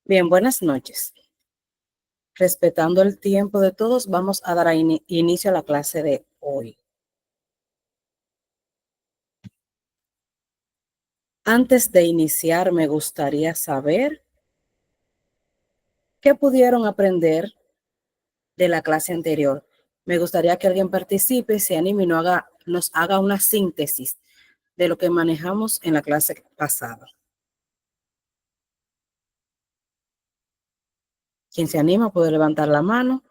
Bien, buenas noches. Respetando el tiempo de todos, vamos a dar inicio a la clase de hoy. Antes de iniciar, me gustaría saber qué pudieron aprender de la clase anterior. Me gustaría que alguien participe, se anime y nos haga una síntesis de lo que manejamos en la clase pasada. Quien se anima puede levantar la mano.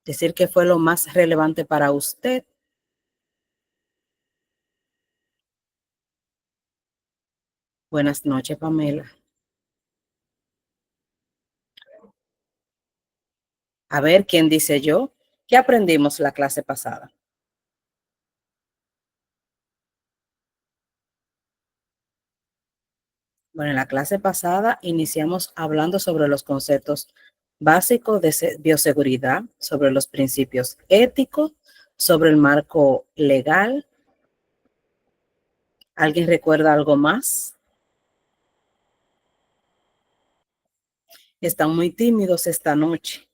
Decir qué fue lo más relevante para usted. Buenas noches, Pamela. A ver, ¿quién dice yo? ¿Qué aprendimos la clase pasada? Bueno, en la clase pasada iniciamos hablando sobre los conceptos básicos de bioseguridad, sobre los principios éticos, sobre el marco legal. ¿Alguien recuerda algo más? Están muy tímidos esta noche.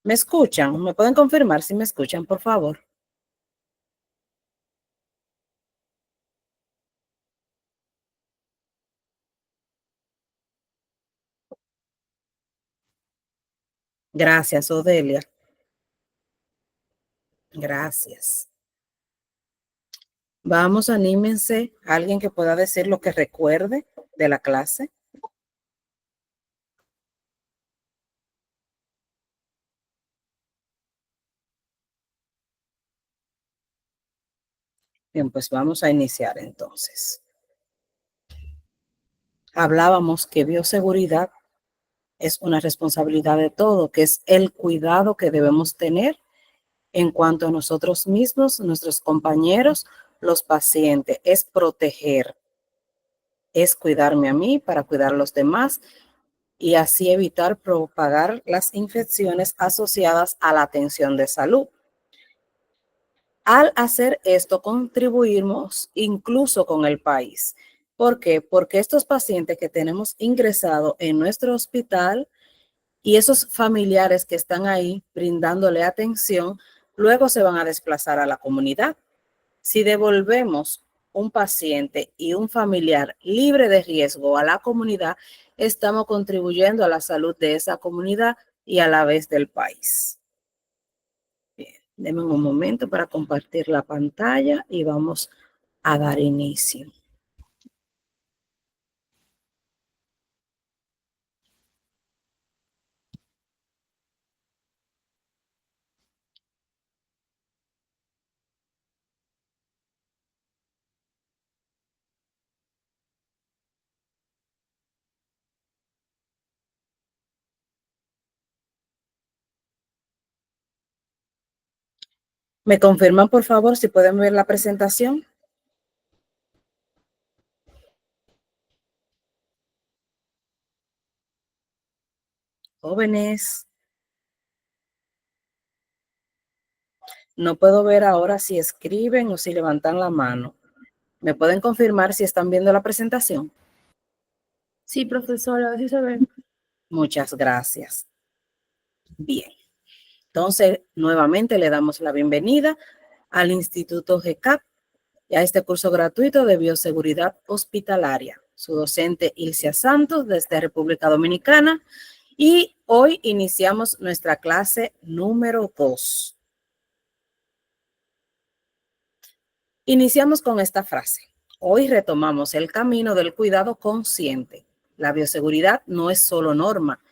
¿Me escuchan? ¿Me pueden confirmar si me escuchan, por favor? Gracias, Odelia. Gracias. Vamos, anímense. Alguien que pueda decir lo que recuerde de la clase. Bien, pues vamos a iniciar entonces. Hablábamos que bioseguridad es una responsabilidad de todo, que es el cuidado que debemos tener en cuanto a nosotros mismos, nuestros compañeros, los pacientes, es proteger, es cuidarme a mí para cuidar a los demás y así evitar propagar las infecciones asociadas a la atención de salud. Al hacer esto, contribuimos incluso con el país. ¿Por qué? Porque estos pacientes que tenemos ingresados en nuestro hospital y esos familiares que están ahí brindándole atención, luego se van a desplazar a la comunidad. Si devolvemos un paciente y un familiar libre de riesgo a la comunidad, estamos contribuyendo a la salud de esa comunidad y a la vez del país. Bien, denme un momento para compartir la pantalla y vamos a dar inicio. ¿Me confirman, por favor, si pueden ver la presentación? Jóvenes, no puedo ver ahora si escriben o si levantan la mano. ¿Me pueden confirmar si están viendo la presentación? Sí, profesora, a ver si se ve. Muchas gracias. Bien, entonces nuevamente le damos la bienvenida al Instituto GCAP y a este curso gratuito de bioseguridad hospitalaria. Su docente Ilcia Santos desde República Dominicana y hoy iniciamos nuestra clase número 2. Iniciamos con esta frase. Hoy retomamos el camino del cuidado consciente. La bioseguridad no es solo norma,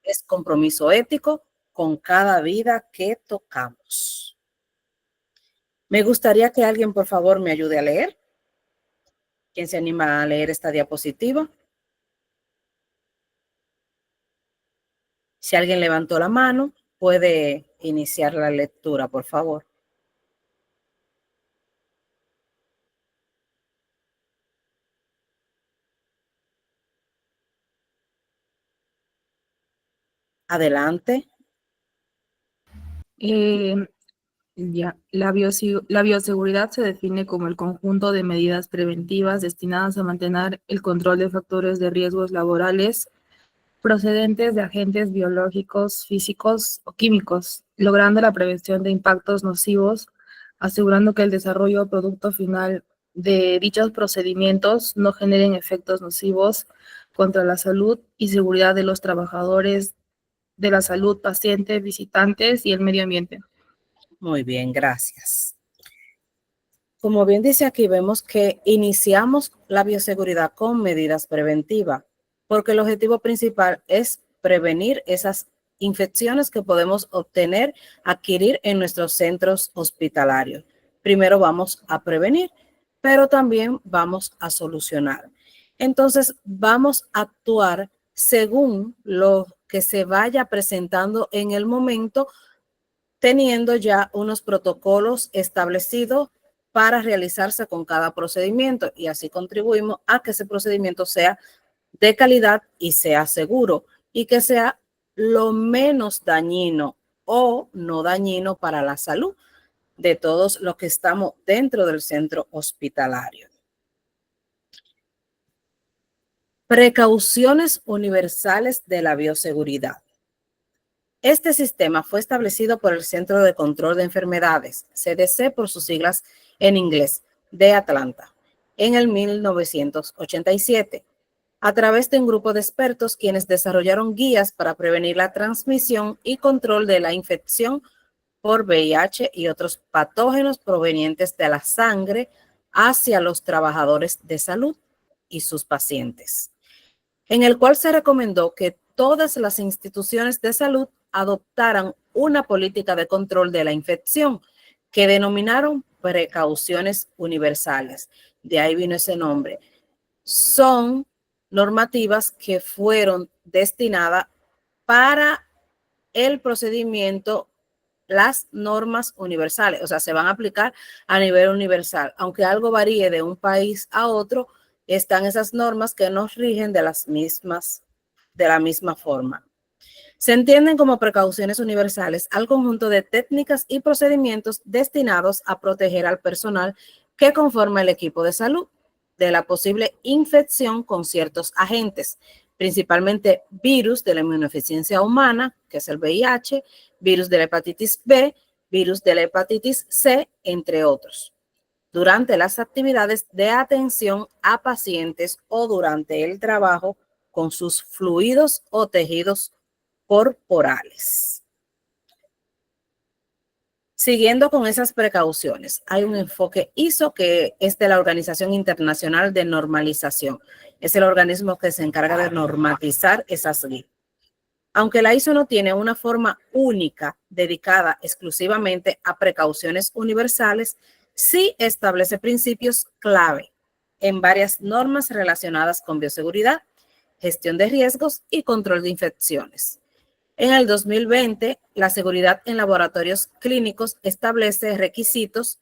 es compromiso ético con cada vida que tocamos. Me gustaría que alguien, por favor, me ayude a leer. ¿Quién se anima a leer esta diapositiva? Si alguien levantó la mano, puede iniciar la lectura, por favor. Adelante. Ya, la bioseguridad se define como el conjunto de medidas preventivas destinadas a mantener el control de factores de riesgos laborales procedentes de agentes biológicos, físicos o químicos, logrando la prevención de impactos nocivos, asegurando que el desarrollo o producto final de dichos procedimientos no generen efectos nocivos contra la salud y seguridad de los trabajadores, de la salud, pacientes, visitantes y el medio ambiente. Muy bien, gracias. Como bien dice aquí, vemos que iniciamos la bioseguridad con medidas preventivas, porque el objetivo principal es prevenir esas infecciones que podemos obtener, adquirir en nuestros centros hospitalarios. Primero vamos a prevenir, pero también vamos a solucionar. Entonces, vamos a actuar según lo que se vaya presentando en el momento, teniendo ya unos protocolos establecidos para realizarse con cada procedimiento, y así contribuimos a que ese procedimiento sea de calidad y sea seguro y que sea lo menos dañino o no dañino para la salud de todos los que estamos dentro del centro hospitalario. Precauciones universales de la bioseguridad. Este sistema fue establecido por el Centro de Control de Enfermedades, CDC por sus siglas en inglés, de Atlanta, en el 1987, a través de un grupo de expertos quienes desarrollaron guías para prevenir la transmisión y control de la infección por VIH y otros patógenos provenientes de la sangre hacia los trabajadores de salud y sus pacientes, en el cual se recomendó que todas las instituciones de salud adoptaran una política de control de la infección que denominaron precauciones universales. De ahí vino ese nombre. Son normativas que fueron destinadas para el procedimiento, las normas universales, o sea, se van a aplicar a nivel universal, aunque algo varíe de un país a otro, están esas normas que nos rigen de la misma forma. Se entienden como precauciones universales al conjunto de técnicas y procedimientos destinados a proteger al personal que conforma el equipo de salud de la posible infección con ciertos agentes, principalmente virus de la inmunodeficiencia humana, que es el VIH, virus de la hepatitis B, virus de la hepatitis C, entre otros, durante las actividades de atención a pacientes o durante el trabajo con sus fluidos o tejidos corporales. Siguiendo con esas precauciones, hay un enfoque ISO que es de la Organización Internacional de Normalización. Es el organismo que se encarga de normatizar esas guías. Aunque la ISO no tiene una forma única dedicada exclusivamente a precauciones universales, sí establece principios clave en varias normas relacionadas con bioseguridad, gestión de riesgos y control de infecciones. En el 2020, la seguridad en laboratorios clínicos establece requisitos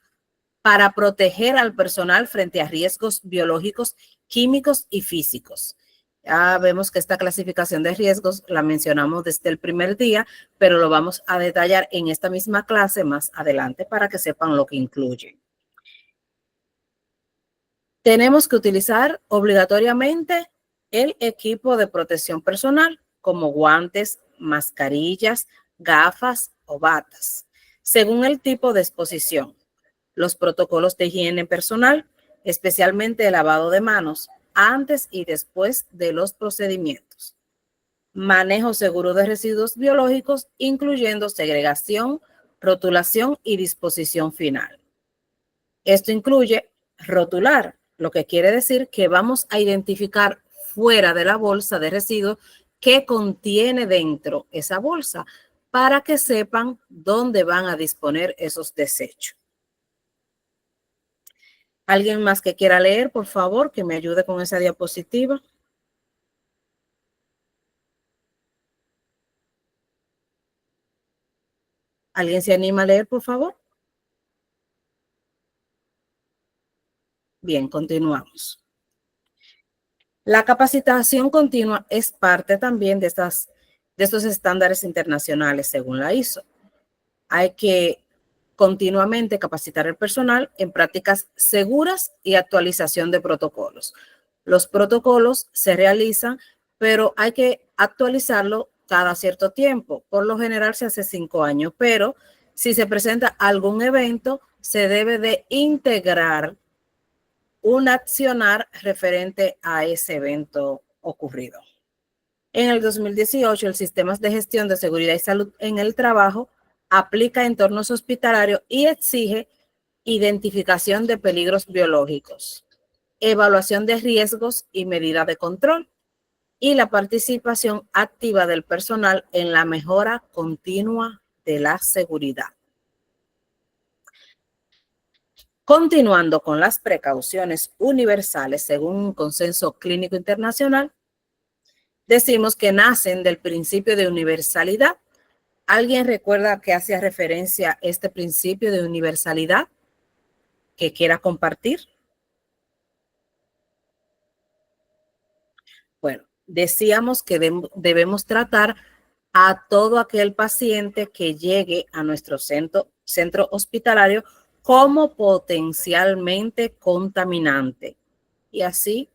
para proteger al personal frente a riesgos biológicos, químicos y físicos. Ya vemos que esta clasificación de riesgos la mencionamos desde el primer día, pero lo vamos a detallar en esta misma clase más adelante para que sepan lo que incluye. Tenemos que utilizar obligatoriamente el equipo de protección personal, como guantes, mascarillas, gafas o batas, según el tipo de exposición. Los protocolos de higiene personal, especialmente el lavado de manos antes y después de los procedimientos. Manejo seguro de residuos biológicos, incluyendo segregación, rotulación y disposición final. Esto incluye rotular, lo que quiere decir que vamos a identificar fuera de la bolsa de residuos qué contiene dentro esa bolsa para que sepan dónde van a disponer esos desechos. ¿Alguien más que quiera leer, por favor, que me ayude con esa diapositiva? ¿Alguien se anima a leer, por favor? Bien, continuamos. La capacitación continua es parte también de estos estándares internacionales según la ISO. Hay que continuamente capacitar el personal en prácticas seguras y actualización de protocolos. Los protocolos se realizan, pero hay que actualizarlo cada cierto tiempo. Por lo general se hace 5 años, pero si se presenta algún evento, se debe de integrar un accionar referente a ese evento ocurrido. En el 2018, el Sistema de Gestión de Seguridad y Salud en el Trabajo aplica entornos hospitalarios y exige identificación de peligros biológicos, evaluación de riesgos y medidas de control, y la participación activa del personal en la mejora continua de la seguridad. Continuando con las precauciones universales según un consenso clínico internacional, decimos que nacen del principio de universalidad. ¿Alguien recuerda que hacía referencia a este principio de universalidad que quiera compartir? Bueno, decíamos que debemos tratar a todo aquel paciente que llegue a nuestro centro hospitalario como potencialmente contaminante. Y así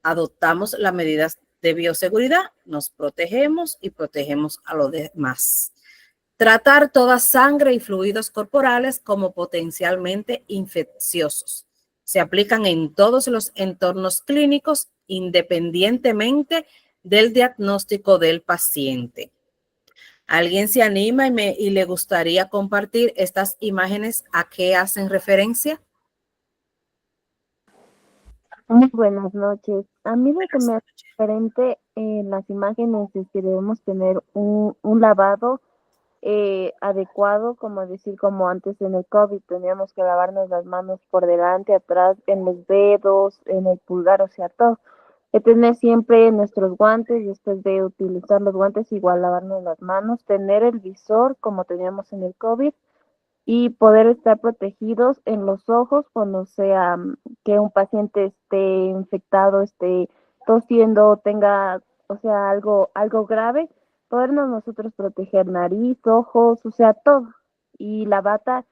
adoptamos las medidas de bioseguridad, nos protegemos y protegemos a los demás. Tratar toda sangre y fluidos corporales como potencialmente infecciosos. Se aplican en todos los entornos clínicos independientemente del diagnóstico del paciente. ¿Alguien se anima y le gustaría compartir estas imágenes? ¿A qué hacen referencia? Muy buenas noches. A mí lo que me hace diferente en las imágenes es que debemos tener un lavado adecuado, como decir, como antes en el COVID, teníamos que lavarnos las manos por delante, atrás, en los dedos, en el pulgar, o sea, todo. Tener siempre nuestros guantes, y después de utilizar los guantes, igual lavarnos las manos, tener el visor como teníamos en el COVID, y poder estar protegidos en los ojos cuando sea que un paciente esté infectado, esté tosiendo, tenga, o sea, algo grave, podernos nosotros proteger nariz, ojos, o sea, todo. Y la bata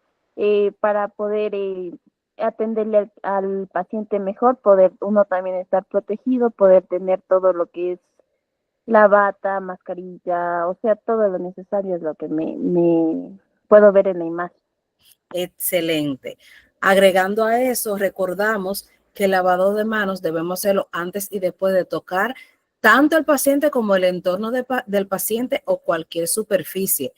para poder atenderle al paciente mejor, poder uno también estar protegido, poder tener todo lo que es la bata, mascarilla, o sea, todo lo necesario es lo que me puedo ver en la imagen. Excelente. Agregando a eso, recordamos que el lavado de manos debemos hacerlo antes y después de tocar tanto el paciente como el entorno del paciente o cualquier superficie,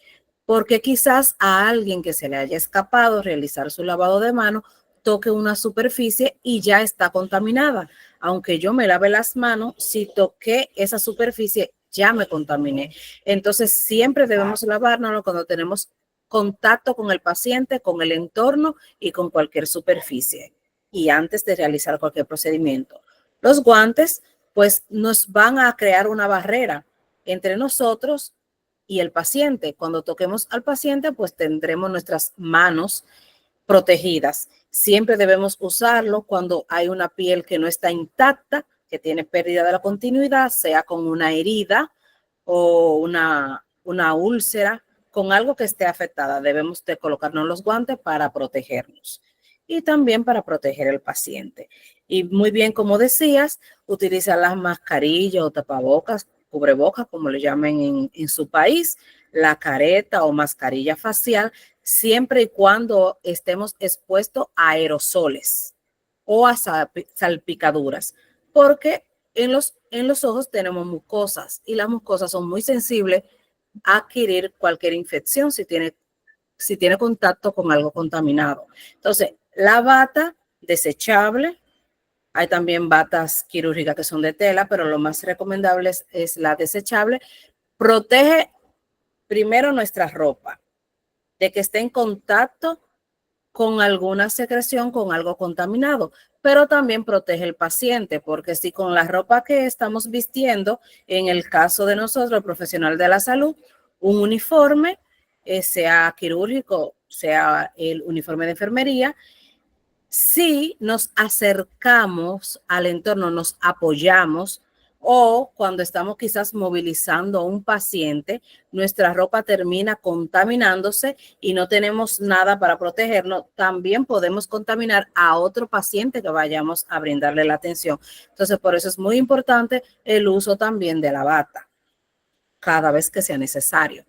porque quizás a alguien que se le haya escapado realizar su lavado de manos toque una superficie y ya está contaminada. Aunque yo me lave las manos, si toqué esa superficie, ya me contaminé. Entonces, siempre debemos lavarnos cuando tenemos contacto con el paciente, con el entorno y con cualquier superficie, y antes de realizar cualquier procedimiento. Los guantes, pues, nos van a crear una barrera entre nosotros y el paciente. Cuando toquemos al paciente, pues tendremos nuestras manos protegidas. Siempre debemos usarlo cuando hay una piel que no está intacta, que tiene pérdida de la continuidad, sea con una herida o una úlcera, con algo que esté afectada. Debemos de colocarnos los guantes para protegernos y también para proteger al paciente. Y muy bien, como decías, utiliza las mascarillas o tapabocas, cubrebocas, como le llamen en su país, la careta o mascarilla facial, siempre y cuando estemos expuestos a aerosoles o a salpicaduras, porque en los ojos tenemos mucosas y las mucosas son muy sensibles a adquirir cualquier infección si tiene contacto con algo contaminado. Entonces, la bata desechable, hay también batas quirúrgicas que son de tela, pero lo más recomendable es la desechable. Protege primero nuestra ropa de que esté en contacto con alguna secreción, con algo contaminado, pero también protege al paciente, porque si con la ropa que estamos vistiendo, en el caso de nosotros, el profesional de la salud, un uniforme, sea quirúrgico, sea el uniforme de enfermería, si nos acercamos al entorno, nos apoyamos O cuando estamos quizás movilizando a un paciente, nuestra ropa termina contaminándose y no tenemos nada para protegernos, también podemos contaminar a otro paciente que vayamos a brindarle la atención. Entonces, por eso es muy importante el uso también de la bata, cada vez que sea necesario.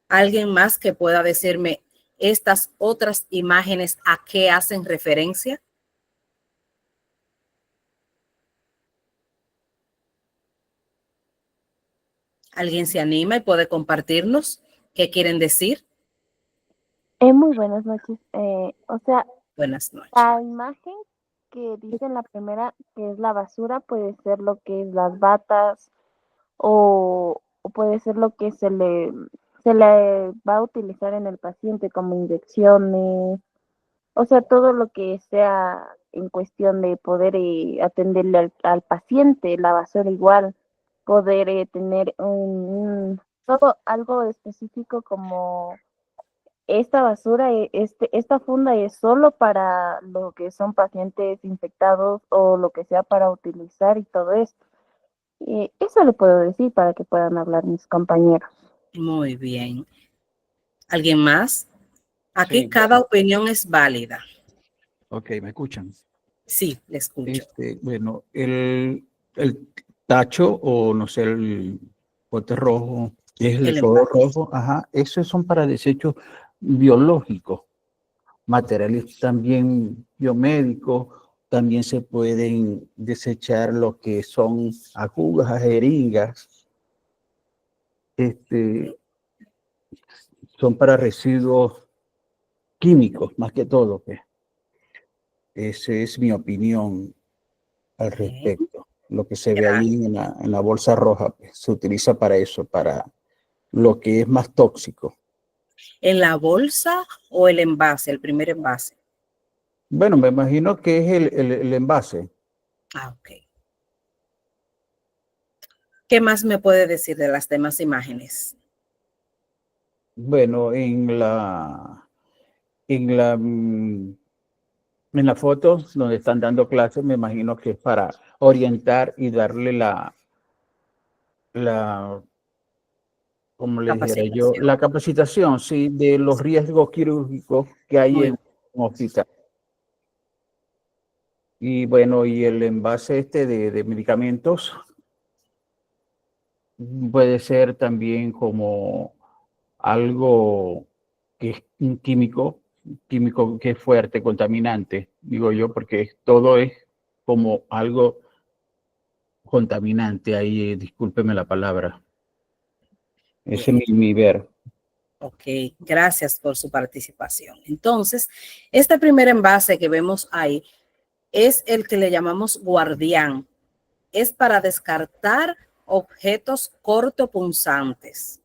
¿Alguien más que pueda decirme estas otras imágenes a qué hacen referencia? ¿Alguien se anima y puede compartirnos qué quieren decir? Muy buenas noches. O sea, Buenas noches. la imagen que dice en la primera, que es la basura, puede ser lo que es las batas o puede ser lo que se le va a utilizar en el paciente como inyecciones, o sea, todo lo que sea en cuestión de poder atenderle al paciente, la basura igual, poder tener todo algo específico como esta basura, esta funda es solo para lo que son pacientes infectados o lo que sea para utilizar y todo eso. Eso le puedo decir para que puedan hablar mis compañeros. Muy bien. ¿Alguien más? Aquí Sí, cada opinión es válida. ok, ¿me escuchan? Sí, le escucho. Bueno, el tacho o no sé, el bote rojo, es el El todo empaque. rojo, ajá, esos son para desechos biológicos, materiales también biomédicos, también se pueden desechar lo que son agujas, jeringas, son para residuos químicos, más que todo, pues. Esa es mi opinión al respecto. Lo que se ve ahí en la bolsa roja, pues, se utiliza para eso, para lo que es más tóxico. ¿En la bolsa o el envase, el primer envase? Bueno, me imagino que es el envase. Ah, ok. ¿Qué más me puede decir de las demás imágenes? Bueno, en la foto donde están dando clases, me imagino que es para orientar y darle como les dijera yo, Capacitación. la capacitación, sí, de los riesgos quirúrgicos que hay Muy en un hospital. Y bueno, y el envase de medicamentos puede ser también como algo que es un químico que es fuerte, contaminante, digo yo, porque todo es como algo contaminante ahí, discúlpeme la palabra. Ese bien. es mi ver. Ok, gracias por su participación. Entonces, este primer envase que vemos ahí es el que le llamamos guardián. Es para descartar objetos cortopunzantes.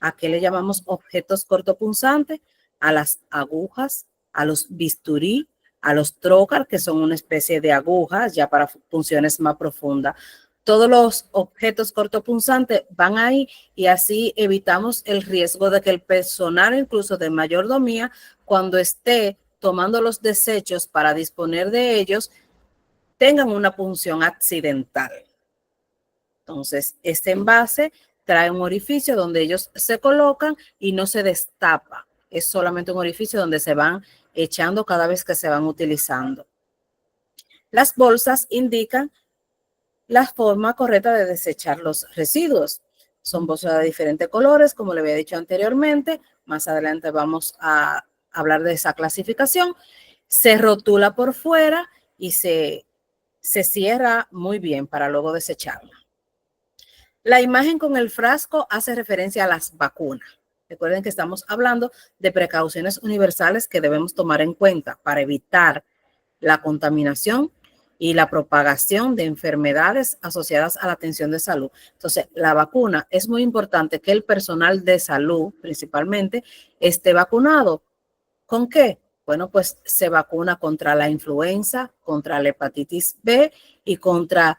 ¿A qué le llamamos objetos cortopunzantes? A las agujas, a los bisturí, a los trocar, que son una especie de agujas ya para funciones más profundas. Todos los objetos cortopunzantes van ahí y así evitamos el riesgo de que el personal, incluso de mayordomía, cuando esté tomando los desechos para disponer de ellos, tengan una punción accidental. Entonces, este envase trae un orificio donde ellos se colocan y no se destapa. Es solamente un orificio donde se van echando cada vez que se van utilizando. Las bolsas indican la forma correcta de desechar los residuos. Son bolsas de diferentes colores, como le había dicho anteriormente. Más adelante vamos a hablar de esa clasificación. Se rotula por fuera y se cierra muy bien para luego desecharla. La imagen con el frasco hace referencia a las vacunas. Recuerden que estamos hablando de precauciones universales que debemos tomar en cuenta para evitar la contaminación y la propagación de enfermedades asociadas a la atención de salud. Entonces, la vacuna es muy importante que el personal de salud, principalmente, esté vacunado. ¿Con qué? Bueno, pues se vacuna contra la influenza, contra la hepatitis B y contra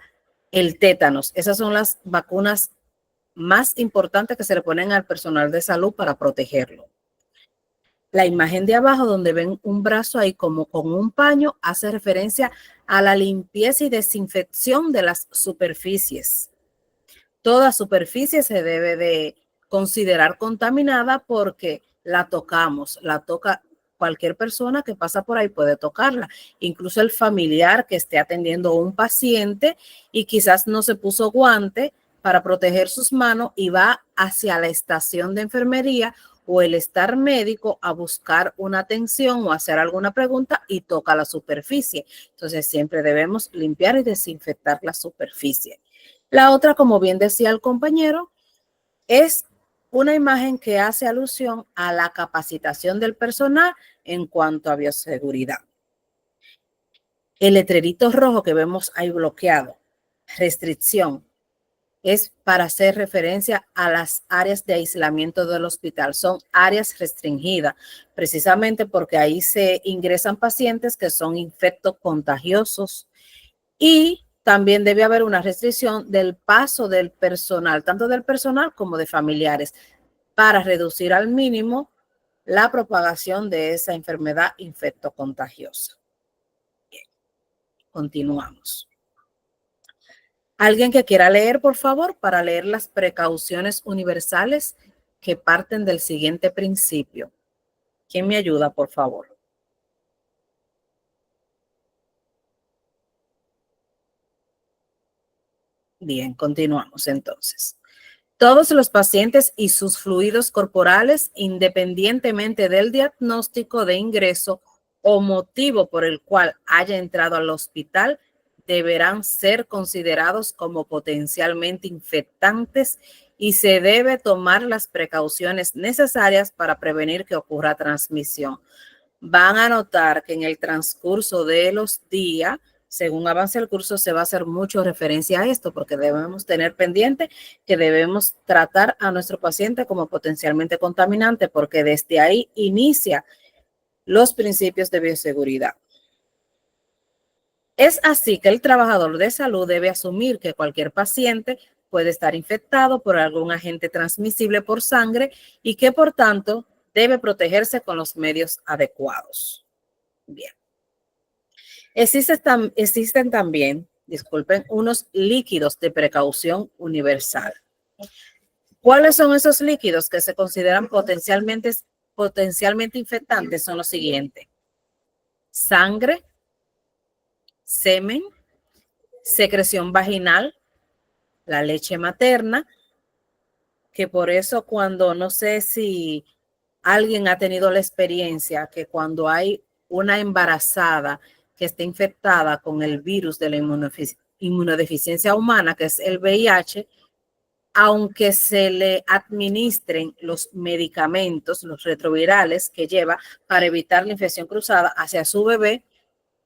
el tétanos. Esas son las vacunas más importantes que se le ponen al personal de salud para protegerlo. La imagen de abajo, donde ven un brazo ahí como con un paño, hace referencia a la limpieza y desinfección de las superficies. Toda superficie se debe de considerar contaminada porque la tocamos, la toca cualquier persona que pasa por ahí puede tocarla, incluso el familiar que esté atendiendo a un paciente y quizás no se puso guante para proteger sus manos y va hacia la estación de enfermería o el estar médico a buscar una atención o hacer alguna pregunta y toca la superficie. Entonces siempre debemos limpiar y desinfectar la superficie. La otra, como bien decía el compañero, es una imagen que hace alusión a la capacitación del personal en cuanto a bioseguridad. El letrerito rojo que vemos ahí bloqueado, restricción, es para hacer referencia a las áreas de aislamiento del hospital. Son áreas restringidas, precisamente porque ahí se ingresan pacientes que son infectos contagiosos y también debe haber una restricción del paso del personal, tanto del personal como de familiares, para reducir al mínimo la propagación de esa enfermedad infectocontagiosa. Bien, continuamos. ¿Alguien que quiera leer, por favor, para leer las precauciones universales que parten del siguiente principio? ¿Quién me ayuda, por favor? Bien, continuamos entonces. Todos los pacientes y sus fluidos corporales, independientemente del diagnóstico de ingreso o motivo por el cual haya entrado al hospital, deberán ser considerados como potencialmente infectantes y se debe tomar las precauciones necesarias para prevenir que ocurra transmisión. Van a notar que en el transcurso de los días, según avance el curso, se va a hacer mucho referencia a esto porque debemos tener pendiente que debemos tratar a nuestro paciente como potencialmente contaminante porque desde ahí inicia los principios de bioseguridad. Es así que el trabajador de salud debe asumir que cualquier paciente puede estar infectado por algún agente transmisible por sangre y que por tanto debe protegerse con los medios adecuados. Bien. Existen también, disculpen, unos líquidos de precaución universal. ¿Cuáles son esos líquidos que se consideran potencialmente infectantes? Son los siguientes: sangre, semen, secreción vaginal, la leche materna, que por eso cuando, no sé si alguien ha tenido la experiencia que cuando hay una embarazada que está infectada con el virus de la inmunodeficiencia humana, que es el VIH, aunque se le administren los medicamentos, los retrovirales que lleva para evitar la infección cruzada hacia su bebé,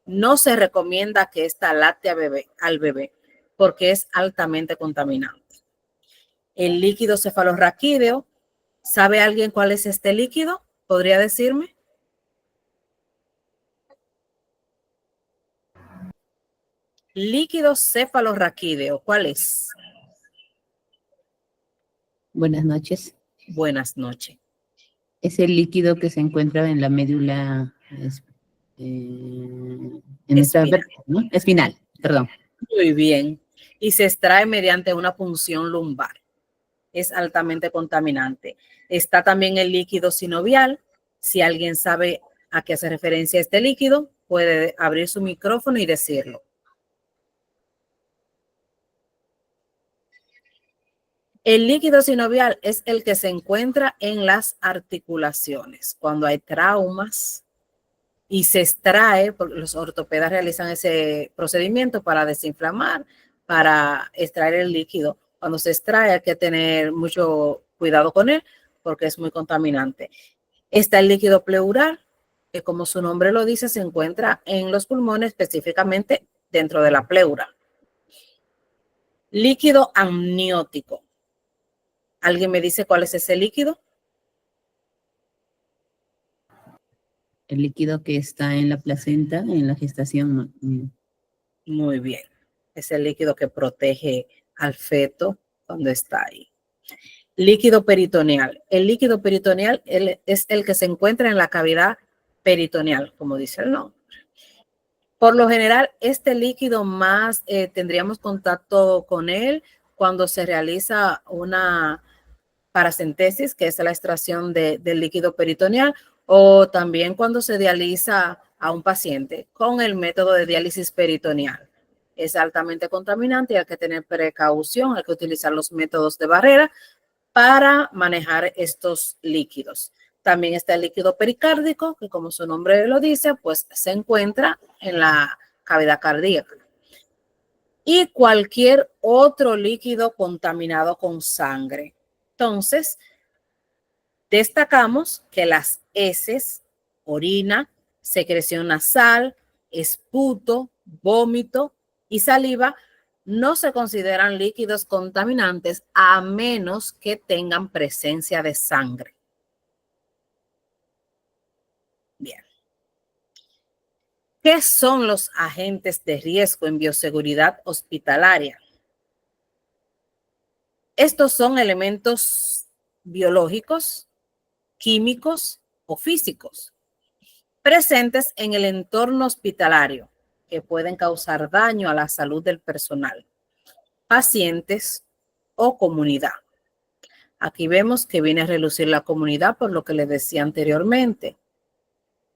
no se recomienda que ésta lacte al bebé porque es altamente contaminante. El líquido cefalorraquídeo, ¿sabe alguien cuál es este líquido? ¿Podría decirme? Líquido cefalorraquídeo, ¿cuál es? Buenas noches. Buenas noches. Es el líquido que se encuentra en la médula Espinal. ¿no? Espinal, perdón. Muy bien. Y se extrae mediante una punción lumbar. Es altamente contaminante. Está también el líquido sinovial. Si alguien sabe a qué hace referencia este líquido, puede abrir su micrófono y decirlo. El líquido sinovial es el que se encuentra en las articulaciones. Cuando hay traumas y se extrae, porque los ortopedas realizan ese procedimiento para desinflamar, para extraer el líquido. Cuando se extrae hay que tener mucho cuidado con él porque es muy contaminante. Está el líquido pleural, que como su nombre lo dice, se encuentra en los pulmones, específicamente dentro de la pleura. Líquido amniótico. ¿Alguien me dice cuál es ese líquido? El líquido que está en la placenta, en la gestación. Muy bien. Es el líquido que protege al feto cuando está ahí. Líquido peritoneal. El líquido peritoneal es el que se encuentra en la cavidad peritoneal, como dice el nombre. Por lo general, este líquido más tendríamos contacto con él cuando se realiza una paracentesis, que es la extracción del líquido peritoneal, o también cuando se dializa a un paciente con el método de diálisis peritoneal. Es altamente contaminante y hay que tener precaución, hay que utilizar los métodos de barrera para manejar estos líquidos. También está el líquido pericárdico, que como su nombre lo dice, pues se encuentra en la cavidad cardíaca. Y cualquier otro líquido contaminado con sangre. Entonces, destacamos que las heces, orina, secreción nasal, esputo, vómito y saliva no se consideran líquidos contaminantes a menos que tengan presencia de sangre. Bien. ¿Qué son los agentes de riesgo en bioseguridad hospitalaria? Estos son elementos biológicos, químicos o físicos presentes en el entorno hospitalario que pueden causar daño a la salud del personal, pacientes o comunidad. Aquí vemos que viene a relucir la comunidad por lo que les decía anteriormente,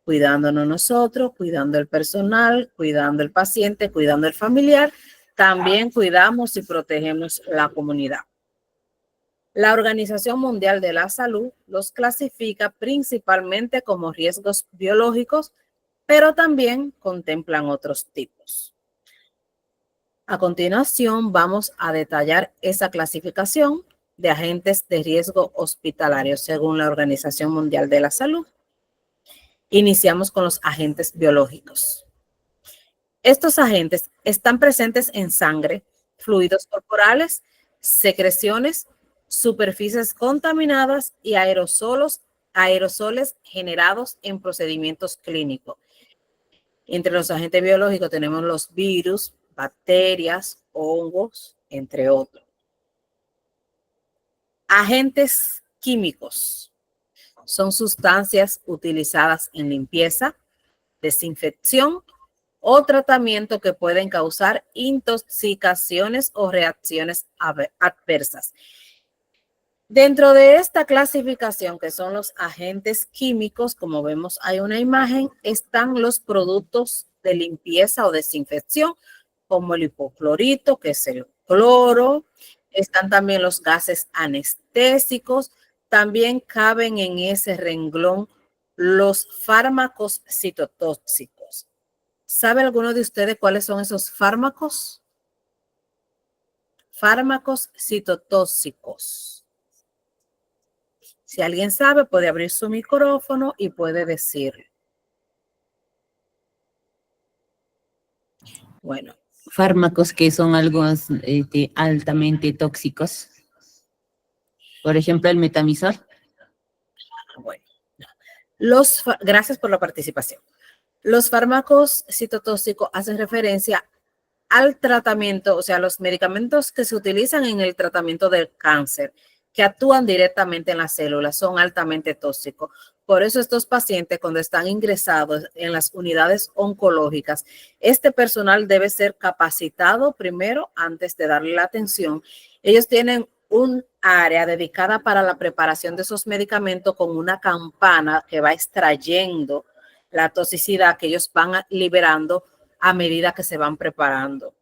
cuidándonos nosotros, cuidando el personal, cuidando el paciente, cuidando el familiar, también cuidamos y protegemos la comunidad. La Organización Mundial de la Salud los clasifica principalmente como riesgos biológicos, pero también contemplan otros tipos. A continuación, vamos a detallar esa clasificación de agentes de riesgo hospitalario según la Organización Mundial de la Salud. Iniciamos con los agentes biológicos. Estos agentes están presentes en sangre, fluidos corporales, secreciones, superficies contaminadas y aerosoles generados en procedimientos clínicos. Entre los agentes biológicos tenemos los virus, bacterias, hongos, entre otros. Agentes químicos son sustancias utilizadas en limpieza, desinfección o tratamiento que pueden causar intoxicaciones o reacciones adversas. Dentro de esta clasificación, que son los agentes químicos, como vemos hay una imagen, están los productos de limpieza o desinfección, como el hipoclorito, que es el cloro. Están también los gases anestésicos. También caben en ese renglón los fármacos citotóxicos. ¿Sabe alguno de ustedes cuáles son esos fármacos? Fármacos citotóxicos. Si alguien sabe, puede abrir su micrófono y puede decirlo. Bueno. Fármacos que son algo altamente tóxicos. Por ejemplo, el metamizol. Bueno. Gracias por la participación. Los fármacos citotóxicos hacen referencia al tratamiento, o sea, los medicamentos que se utilizan en el tratamiento del cáncer, que actúan directamente en las células, son altamente tóxicos. Por eso estos pacientes, cuando están ingresados en las unidades oncológicas, este personal debe ser capacitado primero antes de darle la atención. Ellos tienen un área dedicada para la preparación de esos medicamentos con una campana que va extrayendo la toxicidad que ellos van liberando a medida que se van preparando.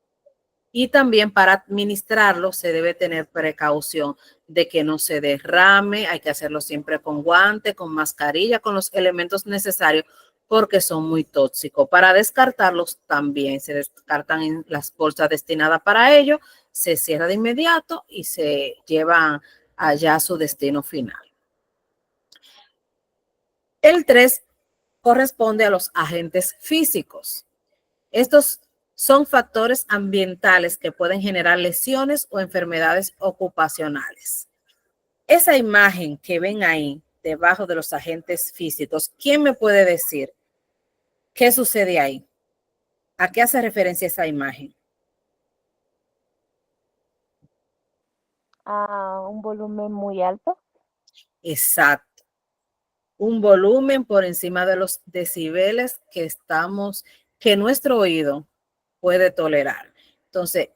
Y también para administrarlo se debe tener precaución de que no se derrame, hay que hacerlo siempre con guante, con mascarilla, con los elementos necesarios porque son muy tóxicos. Para descartarlos también se descartan en las bolsas destinadas para ello, se cierra de inmediato y se llevan allá a su destino final. El 3 corresponde a los agentes físicos. Estos son factores ambientales que pueden generar lesiones o enfermedades ocupacionales. Esa imagen que ven ahí debajo de los agentes físicos, ¿quién me puede decir qué sucede ahí? ¿A qué hace referencia esa imagen? A un volumen muy alto. Exacto. Un volumen por encima de los decibeles que nuestro oído puede tolerar. Entonces,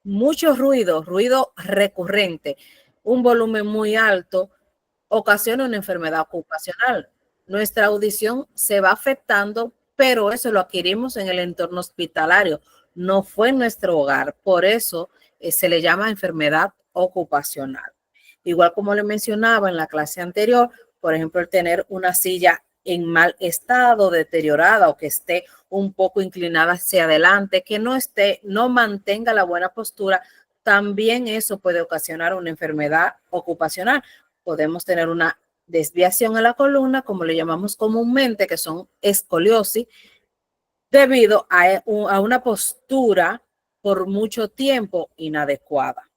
mucho ruido, ruido recurrente, un volumen muy alto, ocasiona una enfermedad ocupacional. Nuestra audición se va afectando, pero eso lo adquirimos en el entorno hospitalario, no fue en nuestro hogar. Por eso se le llama enfermedad ocupacional. Igual como le mencionaba en la clase anterior, por ejemplo, el tener una silla en mal estado, deteriorada o que esté un poco inclinada hacia adelante, que no mantenga la buena postura, también eso puede ocasionar una enfermedad ocupacional. Podemos tener una desviación a la columna, como le llamamos comúnmente, que son escoliosis, debido a una postura por mucho tiempo inadecuada.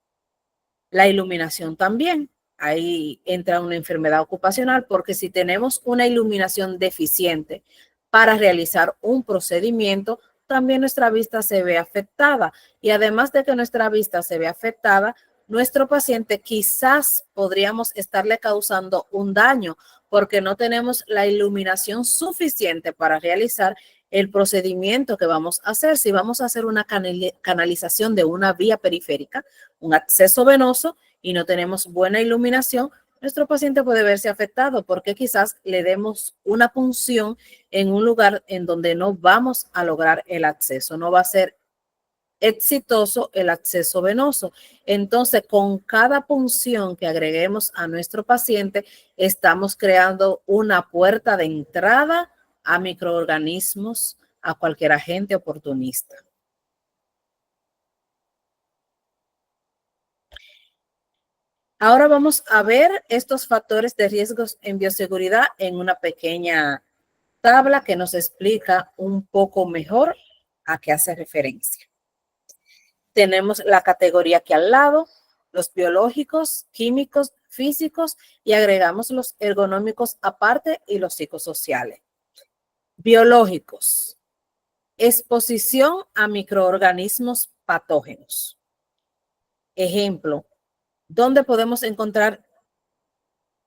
La iluminación también. Ahí entra una enfermedad ocupacional porque si tenemos una iluminación deficiente para realizar un procedimiento, también nuestra vista se ve afectada. Y además de que nuestra vista se ve afectada, nuestro paciente quizás podríamos estarle causando un daño porque no tenemos la iluminación suficiente para realizar el procedimiento que vamos a hacer. Si vamos a hacer una canalización de una vía periférica, un acceso venoso, y no tenemos buena iluminación, nuestro paciente puede verse afectado porque quizás le demos una punción en un lugar en donde no vamos a lograr el acceso, no va a ser exitoso el acceso venoso. Entonces, con cada punción que agreguemos a nuestro paciente, estamos creando una puerta de entrada a microorganismos, a cualquier agente oportunista. Ahora vamos a ver estos factores de riesgos en bioseguridad en una pequeña tabla que nos explica un poco mejor a qué hace referencia. Tenemos la categoría aquí al lado, los biológicos, químicos, físicos y agregamos los ergonómicos aparte y los psicosociales. Biológicos, exposición a microorganismos patógenos. Ejemplo, ¿dónde podemos encontrar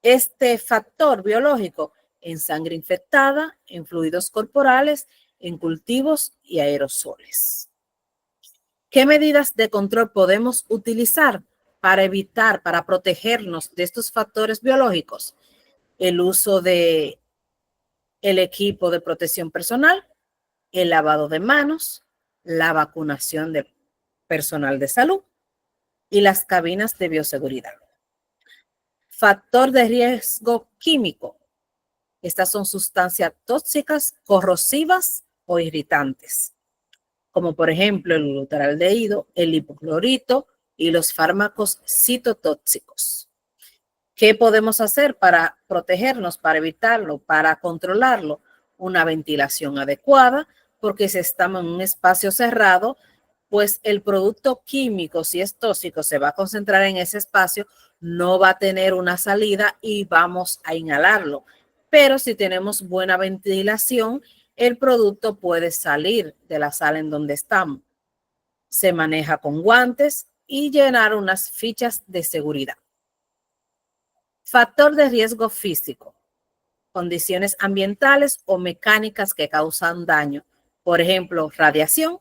este factor biológico? En sangre infectada, en fluidos corporales, en cultivos y aerosoles. ¿Qué medidas de control podemos utilizar para evitar, para protegernos de estos factores biológicos? El uso de el equipo de protección personal, el lavado de manos, la vacunación de personal de salud y las cabinas de bioseguridad. Factor de riesgo químico. Estas son sustancias tóxicas, corrosivas o irritantes, como por ejemplo el glutaldehído, el hipoclorito y los fármacos citotóxicos. ¿Qué podemos hacer para protegernos, para evitarlo, para controlarlo? Una ventilación adecuada, porque si estamos en un espacio cerrado, pues el producto químico, si es tóxico, se va a concentrar en ese espacio, no va a tener una salida y vamos a inhalarlo. Pero si tenemos buena ventilación, el producto puede salir de la sala en donde estamos. Se maneja con guantes y llenar unas fichas de seguridad. Factor de riesgo físico. Condiciones ambientales o mecánicas que causan daño. Por ejemplo, radiación,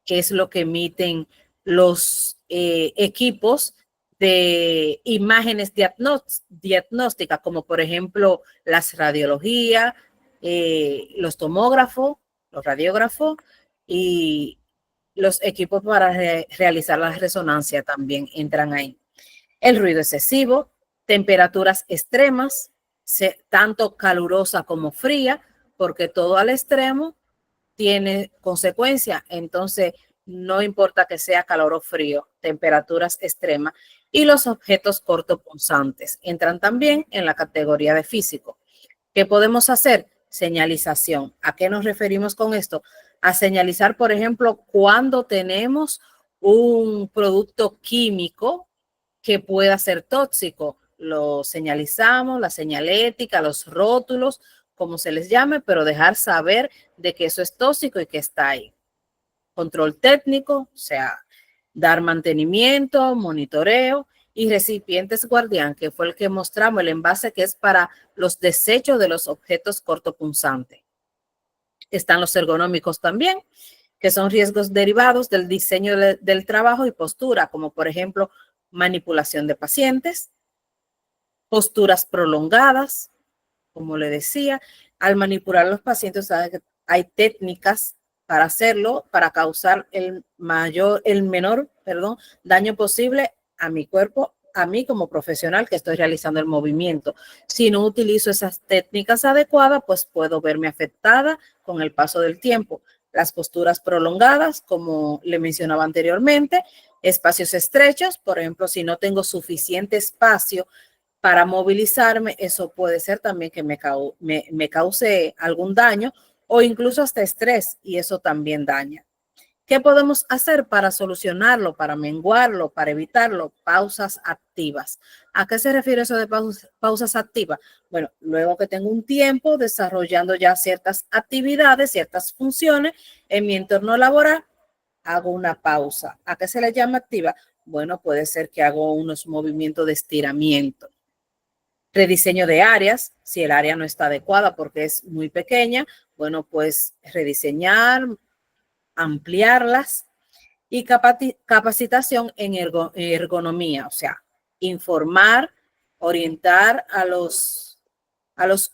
que es lo que emiten los equipos de imágenes diagnósticas, como por ejemplo las radiologías, los tomógrafos, los radiógrafos y los equipos para realizar la resonancia también entran ahí. El ruido excesivo, temperaturas extremas, tanto calurosa como fría, porque todo al extremo tiene consecuencia. Entonces, no importa que sea calor o frío, temperaturas extremas. Y los objetos cortopunzantes entran también en la categoría de físico. ¿Qué podemos hacer? Señalización. ¿A qué nos referimos con esto? A señalizar, por ejemplo, cuando tenemos un producto químico que pueda ser tóxico. Lo señalizamos, la señalética, los rótulos, como se les llame, pero dejar saber de que eso es tóxico y que está ahí. Control técnico, o sea, dar mantenimiento, monitoreo y recipientes guardián, que fue el que mostramos, el envase que es para los desechos de los objetos cortopunzantes. Están los ergonómicos también, que son riesgos derivados del diseño del trabajo y postura, como por ejemplo manipulación de pacientes, posturas prolongadas, como le decía. Al manipular a los pacientes hay técnicas para hacerlo, para causar el menor daño posible a mi cuerpo, a mí como profesional que estoy realizando el movimiento. Si no utilizo esas técnicas adecuadas, pues puedo verme afectada con el paso del tiempo. Las posturas prolongadas, como le mencionaba anteriormente, espacios estrechos, por ejemplo, si no tengo suficiente espacio para movilizarme, eso puede ser también que me cause algún daño o incluso hasta estrés, y eso también daña. ¿Qué podemos hacer para solucionarlo, para menguarlo, para evitarlo? Pausas activas. ¿A qué se refiere eso de pausas activas? Bueno, luego que tengo un tiempo desarrollando ya ciertas actividades, ciertas funciones en mi entorno laboral, hago una pausa. ¿A qué se le llama activa? Bueno, puede ser que hago unos movimientos de estiramiento. Rediseño de áreas, si el área no está adecuada porque es muy pequeña, bueno, pues rediseñar, ampliarlas. Y capacitación en ergonomía, o sea, informar, orientar a los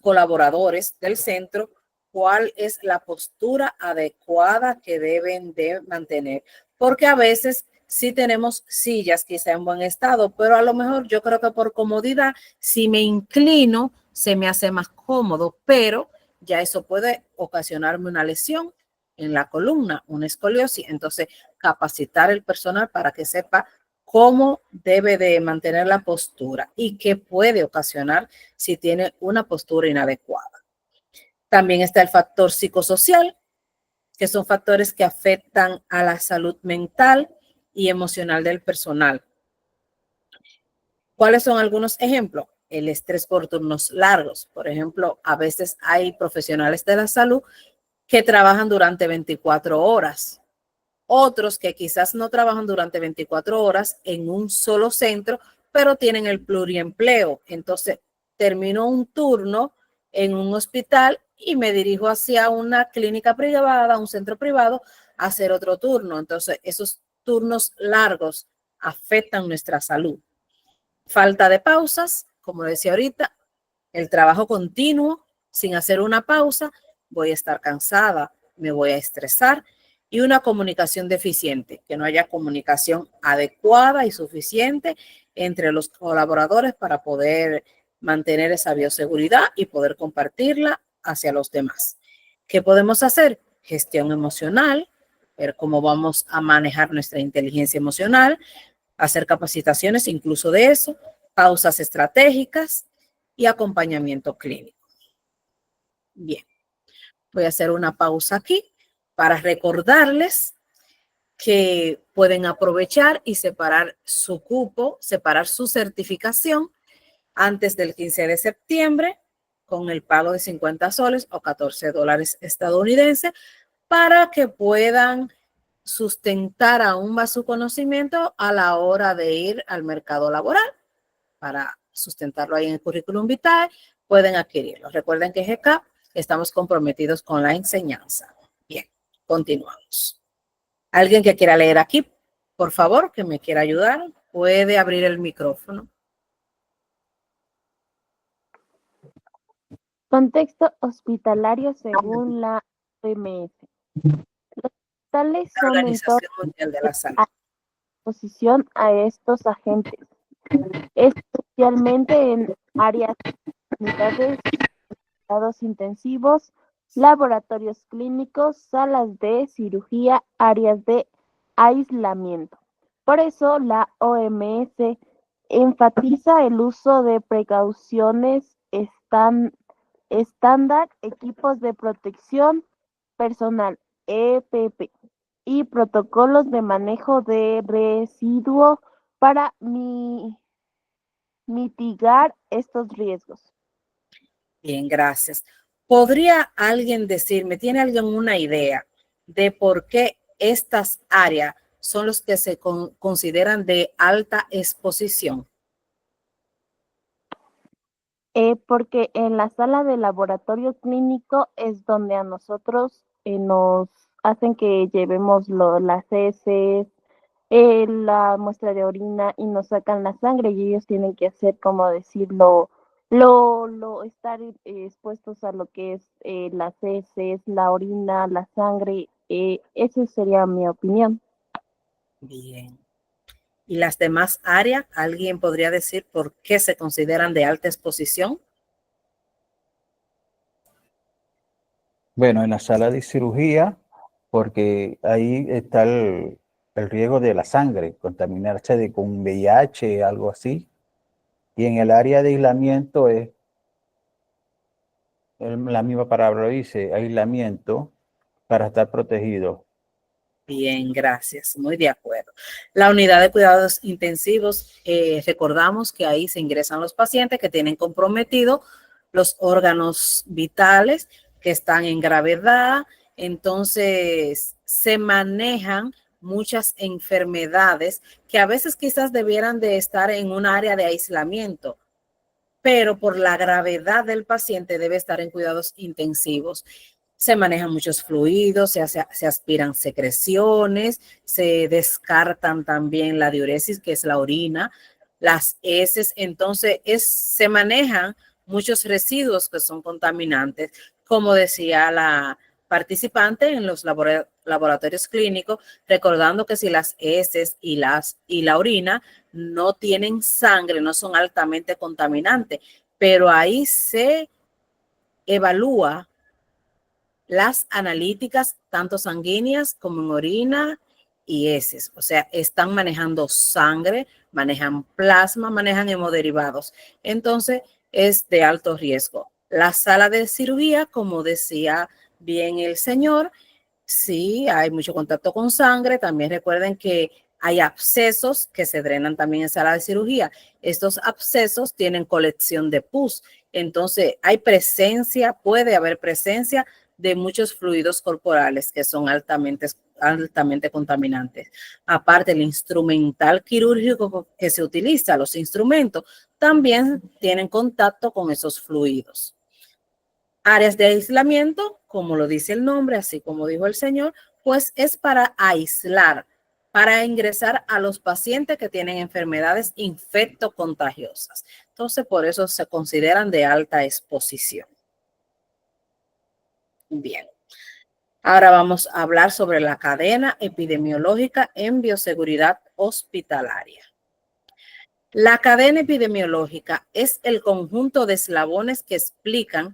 colaboradores del centro cuál es la postura adecuada que deben de mantener. Porque a veces sí tenemos sillas quizá en buen estado, pero a lo mejor yo creo que por comodidad, si me inclino, se me hace más cómodo, pero ya eso puede ocasionarme una lesión en la columna, una escoliosis. Entonces, capacitar el personal para que sepa cómo debe de mantener la postura y qué puede ocasionar si tiene una postura inadecuada. También está el factor psicosocial, que son factores que afectan a la salud mental y emocional del personal. ¿Cuáles son algunos ejemplos? El estrés por turnos largos. Por ejemplo, a veces hay profesionales de la salud que trabajan durante 24 horas. Otros que quizás no trabajan durante 24 horas en un solo centro, pero tienen el pluriempleo. Entonces, termino un turno en un hospital y me dirijo hacia una clínica privada, un centro privado, a hacer otro turno. Entonces, esos turnos largos afectan nuestra salud. Falta de pausas, como decía ahorita, el trabajo continuo sin hacer una pausa, voy a estar cansada, me voy a estresar. Y una comunicación deficiente, que no haya comunicación adecuada y suficiente entre los colaboradores para poder mantener esa bioseguridad y poder compartirla hacia los demás. ¿Qué podemos hacer? Gestión emocional, ver cómo vamos a manejar nuestra inteligencia emocional, hacer capacitaciones incluso de eso, pausas estratégicas y acompañamiento clínico. Bien, voy a hacer una pausa aquí para recordarles que pueden aprovechar y separar su cupo, separar su certificación antes del 15 de septiembre con el pago de 50 soles o 14 dólares estadounidenses para que puedan sustentar aún más su conocimiento a la hora de ir al mercado laboral. Para sustentarlo ahí en el currículum vitae, pueden adquirirlo. Recuerden que GK estamos comprometidos con la enseñanza. Bien, continuamos. ¿Alguien que quiera leer aquí, por favor, que me quiera ayudar? Puede abrir el micrófono. Contexto hospitalario según la OMS. Los hospitales La son Organización entornos Mundial de la Salud. a disposición a estos agentes, especialmente en áreas de unidades, cuidados intensivos, laboratorios clínicos, salas de cirugía, áreas de aislamiento. Por eso la OMS enfatiza el uso de precauciones estándar, equipos de protección personal, EPP, y protocolos de manejo de residuos para mitigar estos riesgos. Bien, gracias. ¿Podría alguien decirme, tiene alguien una idea de por qué estas áreas son los que se consideran de alta exposición? Porque en la sala de laboratorio clínico es donde a nosotros nos hacen que llevemos las heces, la muestra de orina y nos sacan la sangre y ellos tienen que hacer, como decirlo, estar expuestos a lo que es las heces, la orina, la sangre. Esa sería mi opinión. Bien. ¿Y las demás áreas? ¿Alguien podría decir por qué se consideran de alta exposición? Bueno, en la sala de cirugía, porque ahí está el riesgo de la sangre, contaminarse con VIH, algo así. Y en el área de aislamiento es, la misma palabra lo dice, aislamiento para estar protegido. Bien, gracias. Muy de acuerdo. La unidad de cuidados intensivos, recordamos que ahí se ingresan los pacientes que tienen comprometidos los órganos vitales, que están en gravedad. Entonces, se manejan muchas enfermedades que a veces quizás debieran de estar en un área de aislamiento, pero por la gravedad del paciente debe estar en cuidados intensivos. Se manejan muchos fluidos, se aspiran secreciones, se descartan también la diuresis, que es la orina, las heces. Entonces, se manejan muchos residuos que son contaminantes. Como decía la participante en los laboratorios clínicos, recordando que si las heces y la orina no tienen sangre, no son altamente contaminantes, pero ahí se evalúa las analíticas, tanto sanguíneas como en orina y heces. O sea, están manejando sangre, manejan plasma, manejan hemoderivados. Entonces, es de alto riesgo. La sala de cirugía, como decía bien el señor, sí, hay mucho contacto con sangre. También recuerden que hay abscesos que se drenan también en sala de cirugía. Estos abscesos tienen colección de pus. Entonces, puede haber presencia de muchos fluidos corporales que son altamente contaminantes. Aparte, el instrumental quirúrgico que se utiliza, los instrumentos, también tienen contacto con esos fluidos. Áreas de aislamiento, como lo dice el nombre, así como dijo el señor, pues es para aislar, para ingresar a los pacientes que tienen enfermedades infectocontagiosas. Entonces, por eso se consideran de alta exposición. Bien. Ahora vamos a hablar sobre la cadena epidemiológica en bioseguridad hospitalaria. La cadena epidemiológica es el conjunto de eslabones que explican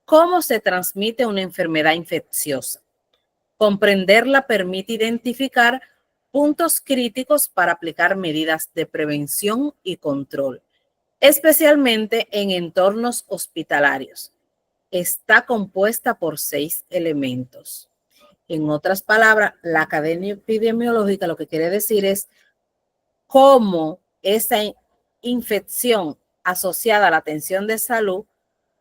cómo se transmite una enfermedad infecciosa. Comprenderla permite identificar puntos críticos para aplicar medidas de prevención y control, especialmente en entornos hospitalarios. Está compuesta por 6 elementos. En otras palabras, la cadena epidemiológica lo que quiere decir es cómo esa infección asociada a la atención de salud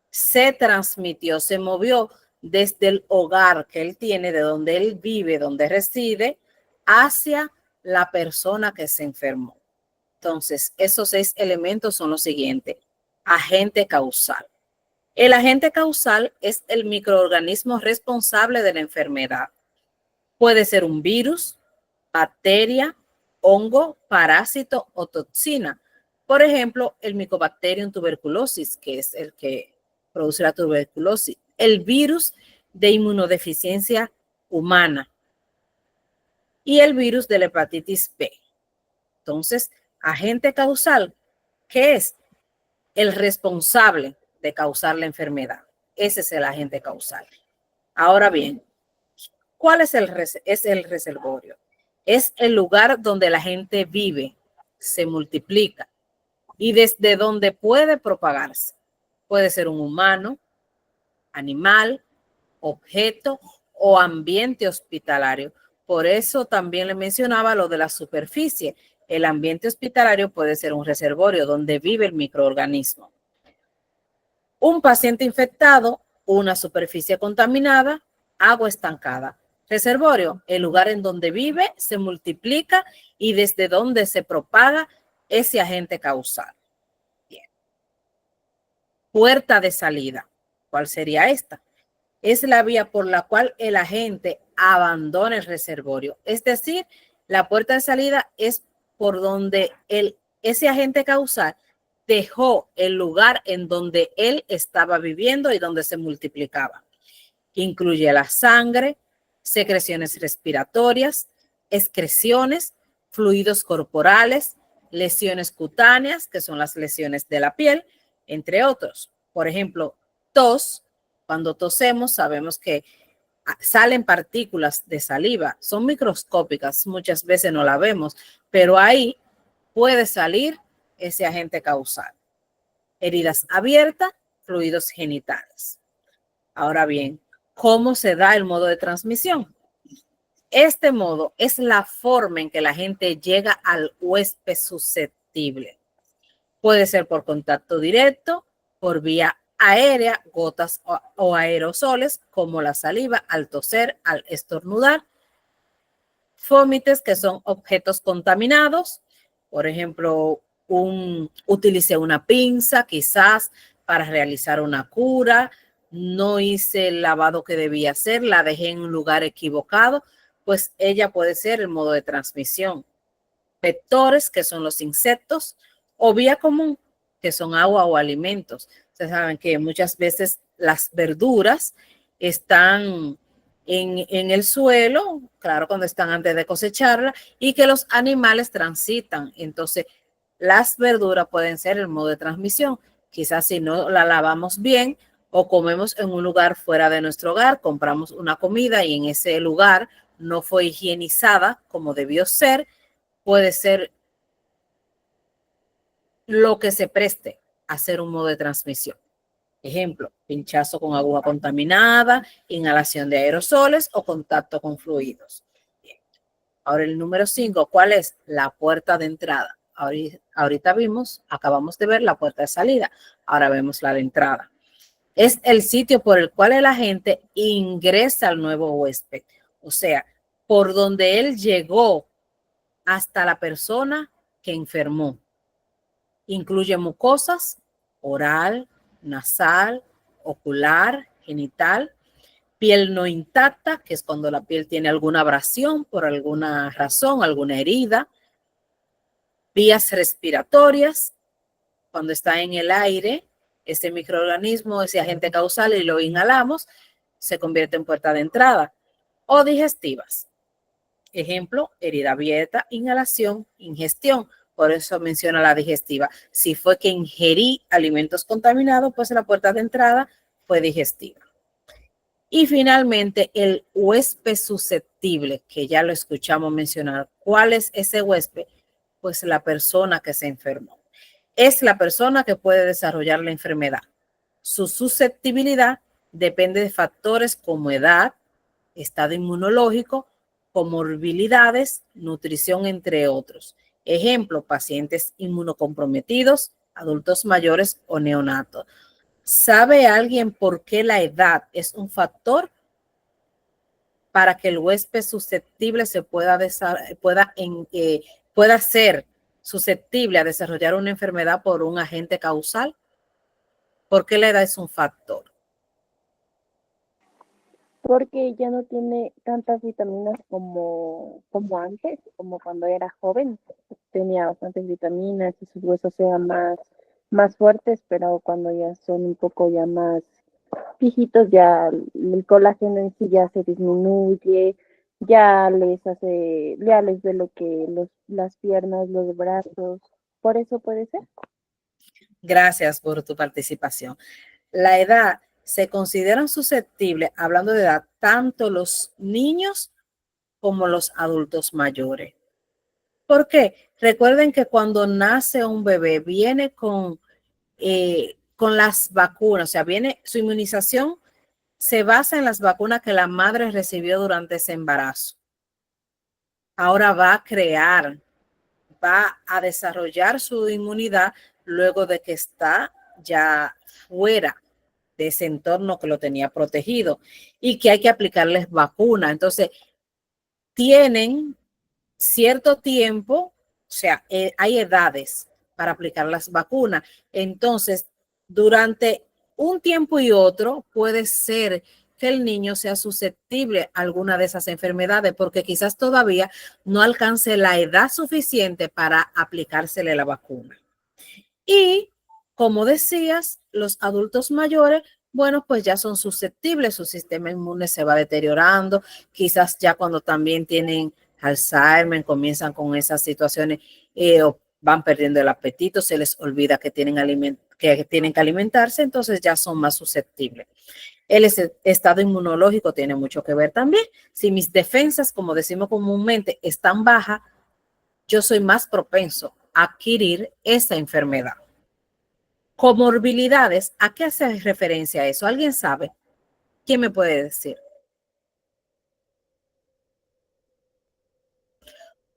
se transmitió, se movió desde el hogar que él tiene, de donde él vive, donde reside, hacia la persona que se enfermó. Entonces, esos 6 elementos son los siguientes. Agente causal. El agente causal es el microorganismo responsable de la enfermedad. Puede ser un virus, bacteria, hongo, parásito o toxina. Por ejemplo, el Mycobacterium tuberculosis, que es el que produce la tuberculosis. El virus de inmunodeficiencia humana y el virus de la hepatitis B. Entonces, agente causal, ¿qué es? El responsable de causar la enfermedad. Ese es el agente causal. Ahora bien, ¿cuál es el reservorio? Es el lugar donde la gente vive, se multiplica y desde donde puede propagarse. Puede ser un humano, animal, objeto o ambiente hospitalario. Por eso también le mencionaba lo de la superficie. El ambiente hospitalario puede ser un reservorio donde vive el microorganismo. Un paciente infectado, una superficie contaminada, agua estancada. Reservorio, el lugar en donde vive, se multiplica y desde donde se propaga ese agente causal. Bien. Puerta de salida. ¿Cuál sería esta? es la vía por la cual el agente abandona el reservorio. Es decir, la puerta de salida es por donde ese agente causal dejó el lugar en donde él estaba viviendo y donde se multiplicaba. Incluye la sangre, secreciones respiratorias, excreciones, fluidos corporales, lesiones cutáneas, que son las lesiones de la piel, entre otros. Por ejemplo, tos. Cuando tosemos sabemos que salen partículas de saliva, son microscópicas, muchas veces no la vemos, pero ahí puede salir ese agente causal. Heridas abiertas, fluidos genitales. Ahora bien, ¿cómo se da el modo de transmisión? Este modo es la forma en que la gente llega al huésped susceptible. Puede ser por contacto directo, por vía aérea, gotas o aerosoles como la saliva al toser, al estornudar, fómites que son objetos contaminados, por ejemplo, utilicé una pinza quizás para realizar una cura, no hice el lavado que debía hacer, la dejé en un lugar equivocado, pues ella puede ser el modo de transmisión. Vectores, que son los insectos, o vía común, que son agua o alimentos. Ustedes saben que muchas veces las verduras están en el suelo, claro, cuando están antes de cosecharla, y que los animales transitan. Entonces, las verduras pueden ser el modo de transmisión. Quizás si no la lavamos bien o comemos en un lugar fuera de nuestro hogar, compramos una comida y en ese lugar no fue higienizada como debió ser, puede ser lo que se preste a ser un modo de transmisión. Ejemplo, pinchazo con agua contaminada, inhalación de aerosoles o contacto con fluidos. Bien. Ahora el número 5, ¿cuál es? La puerta de entrada. Ahorita acabamos de ver la puerta de salida, ahora vemos la de entrada. Es el sitio por el cual el agente ingresa al nuevo huésped, o sea, por donde él llegó hasta la persona que enfermó. Incluye mucosas, oral, nasal, ocular, genital, piel no intacta, que es cuando la piel tiene alguna abrasión por alguna razón, alguna herida, vías respiratorias, cuando está en el aire, ese microorganismo, ese agente causal y lo inhalamos, se convierte en puerta de entrada, o digestivas. Ejemplo, herida abierta, inhalación, ingestión. Por eso menciona la digestiva. Si fue que ingerí alimentos contaminados, pues la puerta de entrada fue digestiva. Y finalmente, el huésped susceptible, que ya lo escuchamos mencionar. ¿Cuál es ese huésped? Pues la persona que se enfermó. Es la persona que puede desarrollar la enfermedad. Su susceptibilidad depende de factores como edad, estado inmunológico, comorbilidades, nutrición, entre otros. Ejemplo, pacientes inmunocomprometidos, adultos mayores o neonatos. ¿Sabe alguien por qué la edad es un factor para que el huésped susceptible pueda ser susceptible a desarrollar una enfermedad por un agente causal? ¿Por qué la edad es un factor? Porque ya no tiene tantas vitaminas como antes, como cuando era joven. Tenía bastantes vitaminas y sus huesos eran más fuertes, pero cuando ya son un poco ya más viejitos, ya el colágeno en sí ya se disminuye, ya les ve lo que las piernas, los brazos. Por eso puede ser. Gracias por tu participación. La edad se consideran susceptibles, hablando de edad, tanto los niños como los adultos mayores. ¿Por qué? Recuerden que cuando nace un bebé viene con las vacunas, o sea, su inmunización se basa en las vacunas que la madre recibió durante ese embarazo. Ahora va a desarrollar su inmunidad luego de que está ya fuera de ese entorno que lo tenía protegido y que hay que aplicarles vacuna. Entonces, tienen cierto tiempo, o sea, hay edades para aplicar las vacunas. Entonces, durante un tiempo y otro puede ser que el niño sea susceptible a alguna de esas enfermedades, porque quizás todavía no alcance la edad suficiente para aplicársele la vacuna. Y, como decías, los adultos mayores, bueno, pues ya son susceptibles, su sistema inmune se va deteriorando, quizás ya cuando también tienen Alzheimer, comienzan con esas situaciones, o van perdiendo el apetito, se les olvida que tienen que alimentarse, entonces ya son más susceptibles. El estado inmunológico tiene mucho que ver también. Si mis defensas, como decimos comúnmente, están bajas, yo soy más propenso a adquirir esa enfermedad. Comorbilidades, ¿a qué hace referencia eso? ¿Alguien sabe? ¿Quién me puede decir?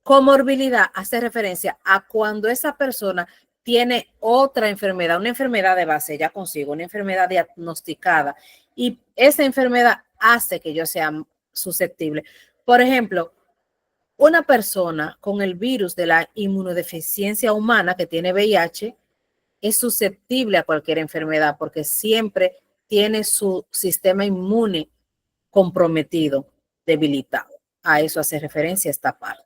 Comorbilidad hace referencia a cuando esa persona tiene otra enfermedad, una enfermedad de base ya consigo, una enfermedad diagnosticada, y esa enfermedad hace que yo sea susceptible. Por ejemplo, una persona con el virus de la inmunodeficiencia humana que tiene VIH es susceptible a cualquier enfermedad porque siempre tiene su sistema inmune comprometido, debilitado. A eso hace referencia esta parte.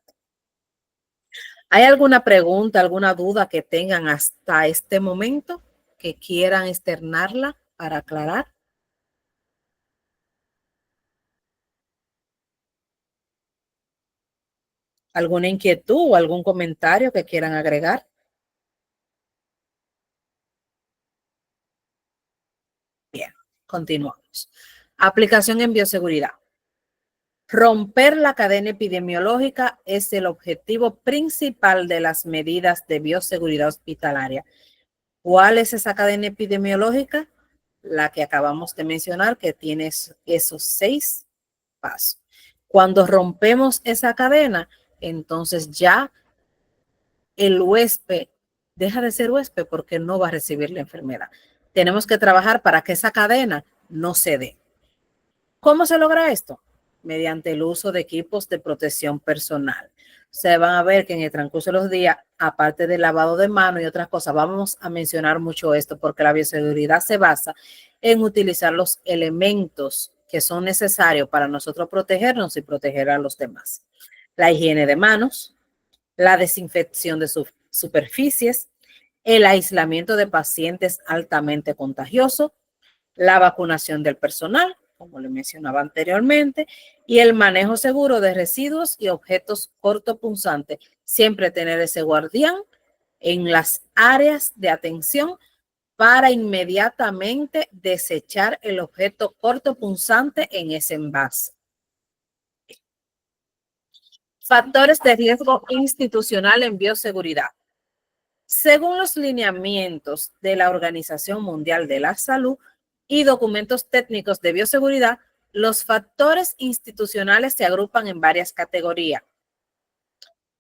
¿Hay alguna pregunta, alguna duda que tengan hasta este momento que quieran externarla para aclarar? ¿Alguna inquietud o algún comentario que quieran agregar? Bien, continuamos. Aplicación en bioseguridad. Romper la cadena epidemiológica es el objetivo principal de las medidas de bioseguridad hospitalaria. ¿Cuál es esa cadena epidemiológica? La que acabamos de mencionar, que tiene esos 6 pasos. Cuando rompemos esa cadena, entonces ya el huésped deja de ser huésped porque no va a recibir la enfermedad. Tenemos que trabajar para que esa cadena no se dé. ¿Cómo se logra esto? Mediante el uso de equipos de protección personal. Se van a ver que en el transcurso de los días, aparte del lavado de manos y otras cosas, vamos a mencionar mucho esto porque la bioseguridad se basa en utilizar los elementos que son necesarios para nosotros protegernos y proteger a los demás. La higiene de manos, la desinfección de superficies, el aislamiento de pacientes altamente contagiosos, la vacunación del personal, como le mencionaba anteriormente, y el manejo seguro de residuos y objetos cortopunzantes. Siempre tener ese guardián en las áreas de atención para inmediatamente desechar el objeto cortopunzante en ese envase. Factores de riesgo institucional en bioseguridad. Según los lineamientos de la Organización Mundial de la Salud y documentos técnicos de bioseguridad, los factores institucionales se agrupan en varias categorías.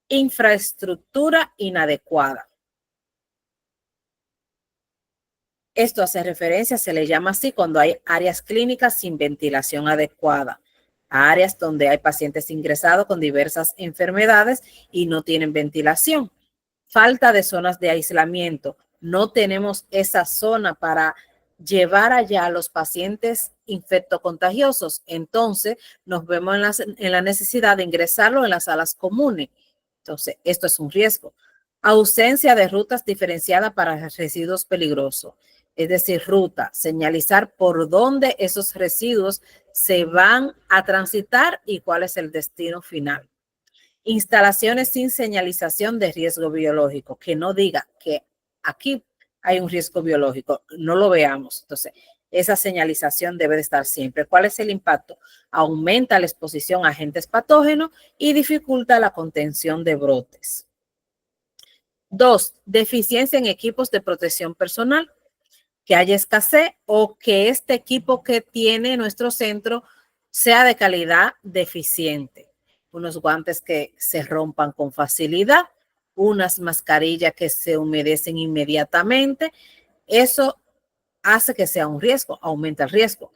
Infraestructura inadecuada. Esto hace referencia, se le llama así cuando hay áreas clínicas sin ventilación adecuada, áreas donde hay pacientes ingresados con diversas enfermedades y no tienen ventilación. Falta de zonas de aislamiento. No tenemos esa zona para llevar allá a los pacientes infectocontagiosos. Entonces, nos vemos en la necesidad de ingresarlo en las salas comunes. Entonces, esto es un riesgo. Ausencia de rutas diferenciadas para residuos peligrosos. Es decir, ruta, señalizar por dónde esos residuos se van a transitar y cuál es el destino final. Instalaciones sin señalización de riesgo biológico, que no diga que aquí hay un riesgo biológico, no lo veamos. Entonces, esa señalización debe de estar siempre. ¿Cuál es el impacto? Aumenta la exposición a agentes patógenos y dificulta la contención de brotes. 2. Deficiencia en equipos de protección personal, que haya escasez o que este equipo que tiene nuestro centro sea de calidad deficiente. Unos guantes que se rompan con facilidad, unas mascarillas que se humedecen inmediatamente. Eso hace que sea un riesgo, aumenta el riesgo.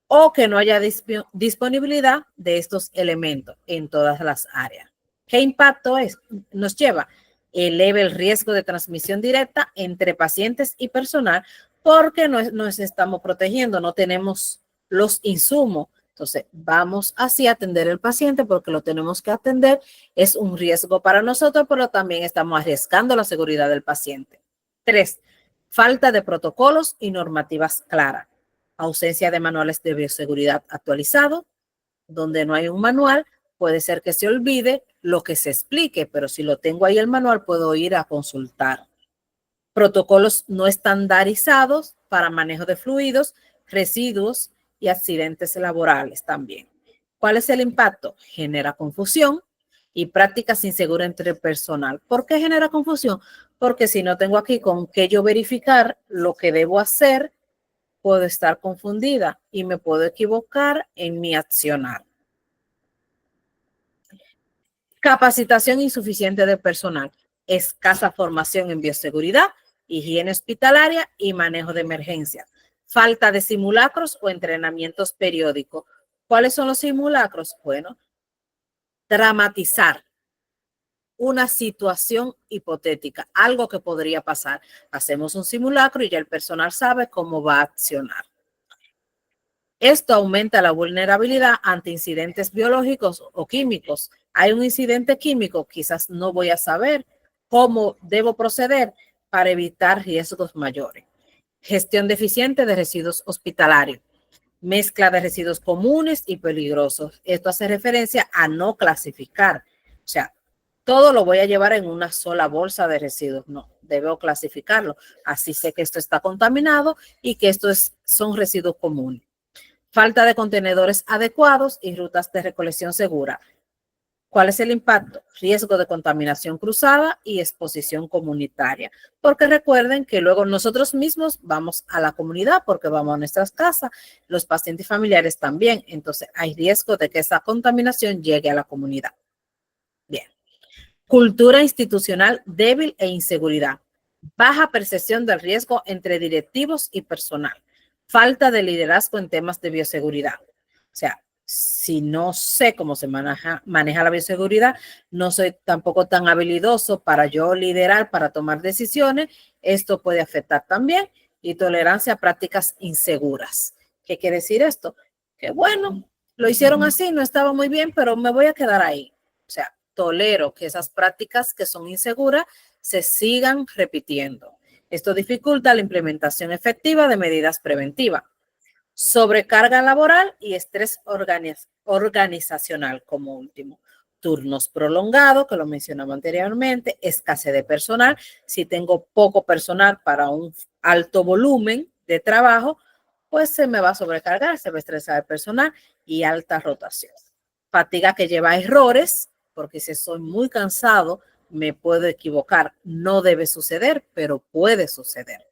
O que no haya disponibilidad de estos elementos en todas las áreas. ¿Qué impacto nos lleva? Eleva el riesgo de transmisión directa entre pacientes y personal porque nos estamos protegiendo, no tenemos los insumos. Entonces, vamos así a atender al paciente porque lo tenemos que atender. Es un riesgo para nosotros, pero también estamos arriesgando la seguridad del paciente. 3, falta de protocolos y normativas claras. Ausencia de manuales de bioseguridad actualizados. Donde no hay un manual, puede ser que se olvide lo que se explique, pero si lo tengo ahí el manual, puedo ir a consultar. Protocolos no estandarizados para manejo de fluidos, residuos y accidentes laborales también. ¿Cuál es el impacto? Genera confusión y prácticas inseguras entre el personal. ¿Por qué genera confusión? Porque si no tengo aquí con qué yo verificar lo que debo hacer, puedo estar confundida y me puedo equivocar en mi accionar. Capacitación insuficiente de personal, escasa formación en bioseguridad, higiene hospitalaria y manejo de emergencia, falta de simulacros o entrenamientos periódicos. ¿Cuáles son los simulacros? Bueno, dramatizar una situación hipotética, algo que podría pasar. Hacemos un simulacro y ya el personal sabe cómo va a accionar. Esto aumenta la vulnerabilidad ante incidentes biológicos o químicos. Hay un incidente químico, quizás no voy a saber cómo debo proceder para evitar riesgos mayores. Gestión deficiente de residuos hospitalarios. Mezcla de residuos comunes y peligrosos. Esto hace referencia a no clasificar. O sea, todo lo voy a llevar en una sola bolsa de residuos. No, debo clasificarlo. Así sé que esto está contaminado y que son residuos comunes. Falta de contenedores adecuados y rutas de recolección segura. ¿Cuál es el impacto? Riesgo de contaminación cruzada y exposición comunitaria. Porque recuerden que luego nosotros mismos vamos a la comunidad porque vamos a nuestras casas, los pacientes familiares también. Entonces hay riesgo de que esa contaminación llegue a la comunidad. Bien. Cultura institucional débil e inseguridad. Baja percepción del riesgo entre directivos y personal. Falta de liderazgo en temas de bioseguridad. O sea, si no sé cómo se maneja la bioseguridad, no soy tampoco tan habilidoso para yo liderar, para tomar decisiones, esto puede afectar también. Y tolerancia a prácticas inseguras. ¿Qué quiere decir esto? Que bueno, lo hicieron así, no estaba muy bien, pero me voy a quedar ahí. O sea, tolero que esas prácticas que son inseguras se sigan repitiendo. Esto dificulta la implementación efectiva de medidas preventivas. Sobrecarga laboral y estrés organizacional como último. Turnos prolongados, que lo mencionaba anteriormente, escasez de personal. Si tengo poco personal para un alto volumen de trabajo, pues se me va a sobrecargar, se va a estresar el personal y alta rotación. Fatiga que lleva a errores, porque si soy muy cansado, me puedo equivocar. No debe suceder, pero puede suceder.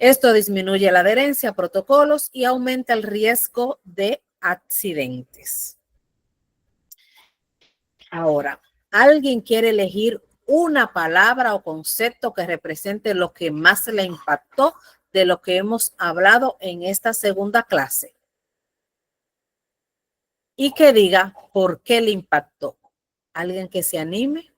Esto disminuye la adherencia a protocolos y aumenta el riesgo de accidentes. Ahora, ¿alguien quiere elegir una palabra o concepto que represente lo que más le impactó de lo que hemos hablado en esta segunda clase? Y que diga por qué le impactó. ¿Alguien que se anime?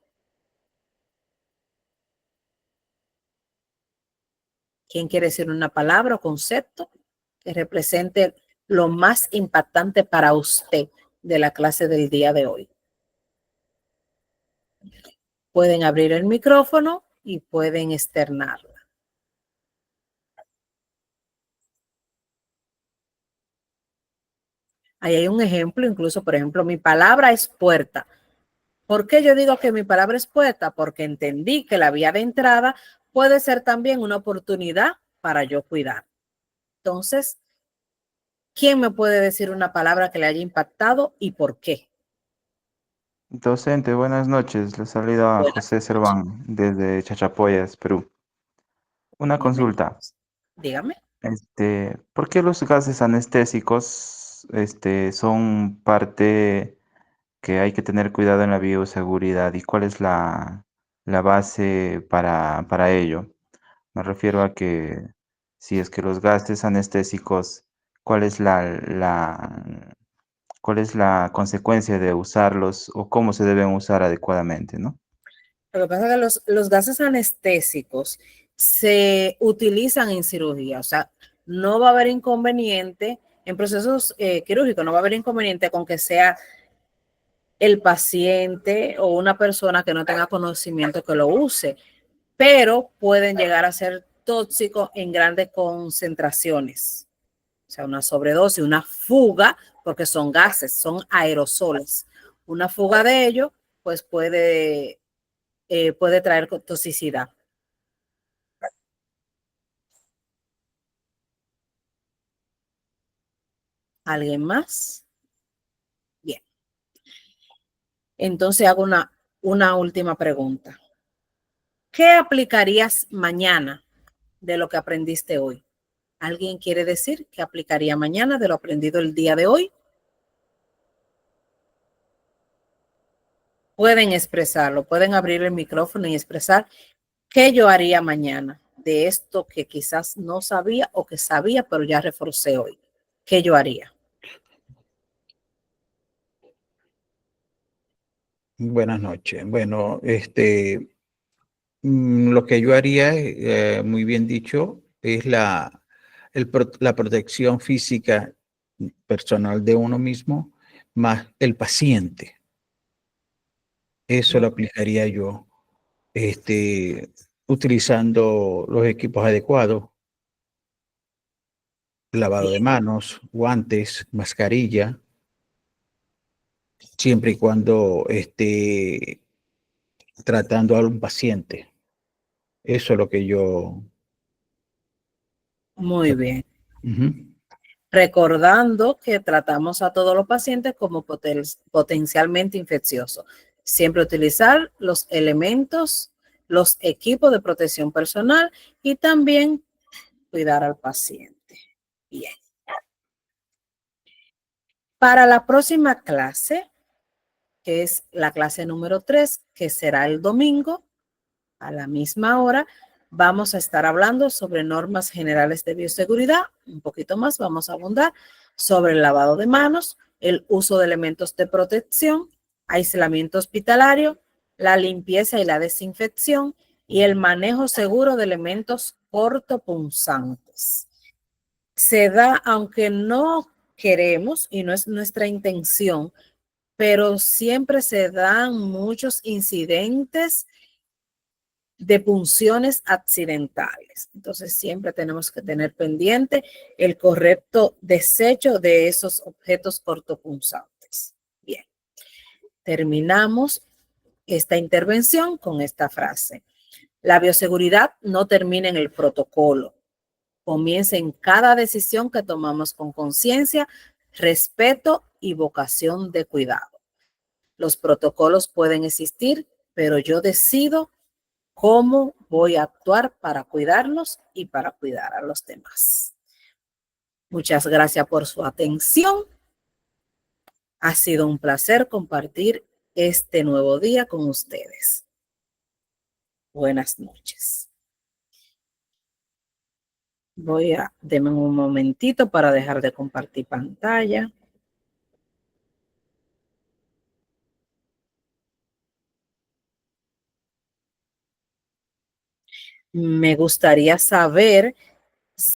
¿Quién quiere decir una palabra o concepto que represente lo más impactante para usted de la clase del día de hoy? Pueden abrir el micrófono y pueden externarla. Ahí hay un ejemplo, incluso, por ejemplo, mi palabra es puerta. ¿Por qué yo digo que mi palabra es puerta? Porque entendí que la vía de entrada puede ser también una oportunidad para yo cuidar. Entonces, ¿quién me puede decir una palabra que le haya impactado y por qué? Docente, buenas noches. Les saluda Buenas José noches. Serván desde Chachapoyas, Perú. Una Dime. consulta. Dígame. ¿Por qué los gases anestésicos, son parte que hay que tener cuidado en la bioseguridad y cuál es la base para ello? Me refiero a que si es que los gases anestésicos, ¿cuál es cuál es la consecuencia de usarlos o cómo se deben usar adecuadamente, ¿no? Lo que pasa es que los gases anestésicos se utilizan en cirugía, o sea, no va a haber inconveniente en procesos quirúrgicos. No va a haber inconveniente con que sea el paciente o una persona que no tenga conocimiento que lo use, pero pueden llegar a ser tóxicos en grandes concentraciones. O sea, una sobredosis, una fuga, porque son gases, son aerosoles. Una fuga de ello, pues puede traer toxicidad. ¿Alguien más? Bien. Entonces hago una última pregunta. ¿Qué aplicarías mañana de lo que aprendiste hoy? ¿Alguien quiere decir qué aplicaría mañana de lo aprendido el día de hoy? Pueden expresarlo, pueden abrir el micrófono y expresar qué yo haría mañana de esto que quizás no sabía o que sabía, pero ya reforcé hoy. ¿Qué yo haría? Buenas noches. Bueno, lo que yo haría, muy bien dicho, es la protección física personal de uno mismo más el paciente. Eso lo aplicaría yo, utilizando los equipos adecuados, lavado de manos, guantes, mascarilla, siempre y cuando esté tratando a un paciente. Eso es lo que yo... Muy bien. Ujú. Recordando que tratamos a todos los pacientes como potencialmente infecciosos. Siempre utilizar los elementos, los equipos de protección personal y también cuidar al paciente. Bien. Para la próxima clase, que es la clase número 3, que será el domingo a la misma hora, vamos a estar hablando sobre normas generales de bioseguridad. Un poquito más vamos a abundar sobre el lavado de manos, el uso de elementos de protección, aislamiento hospitalario, la limpieza y la desinfección y el manejo seguro de elementos cortopunzantes. Se da, aunque no queremos y no es nuestra intención, pero siempre se dan muchos incidentes de punciones accidentales. Entonces siempre tenemos que tener pendiente el correcto desecho de esos objetos cortopunzantes. Bien, terminamos esta intervención con esta frase. La bioseguridad no termina en el protocolo. Comienza en cada decisión que tomamos con conciencia, respeto y vocación de cuidado. Los protocolos pueden existir, pero yo decido cómo voy a actuar para cuidarnos y para cuidar a los demás. Muchas gracias por su atención. Ha sido un placer compartir este nuevo día con ustedes. Buenas noches. Denme un momentito para dejar de compartir pantalla. Me gustaría saber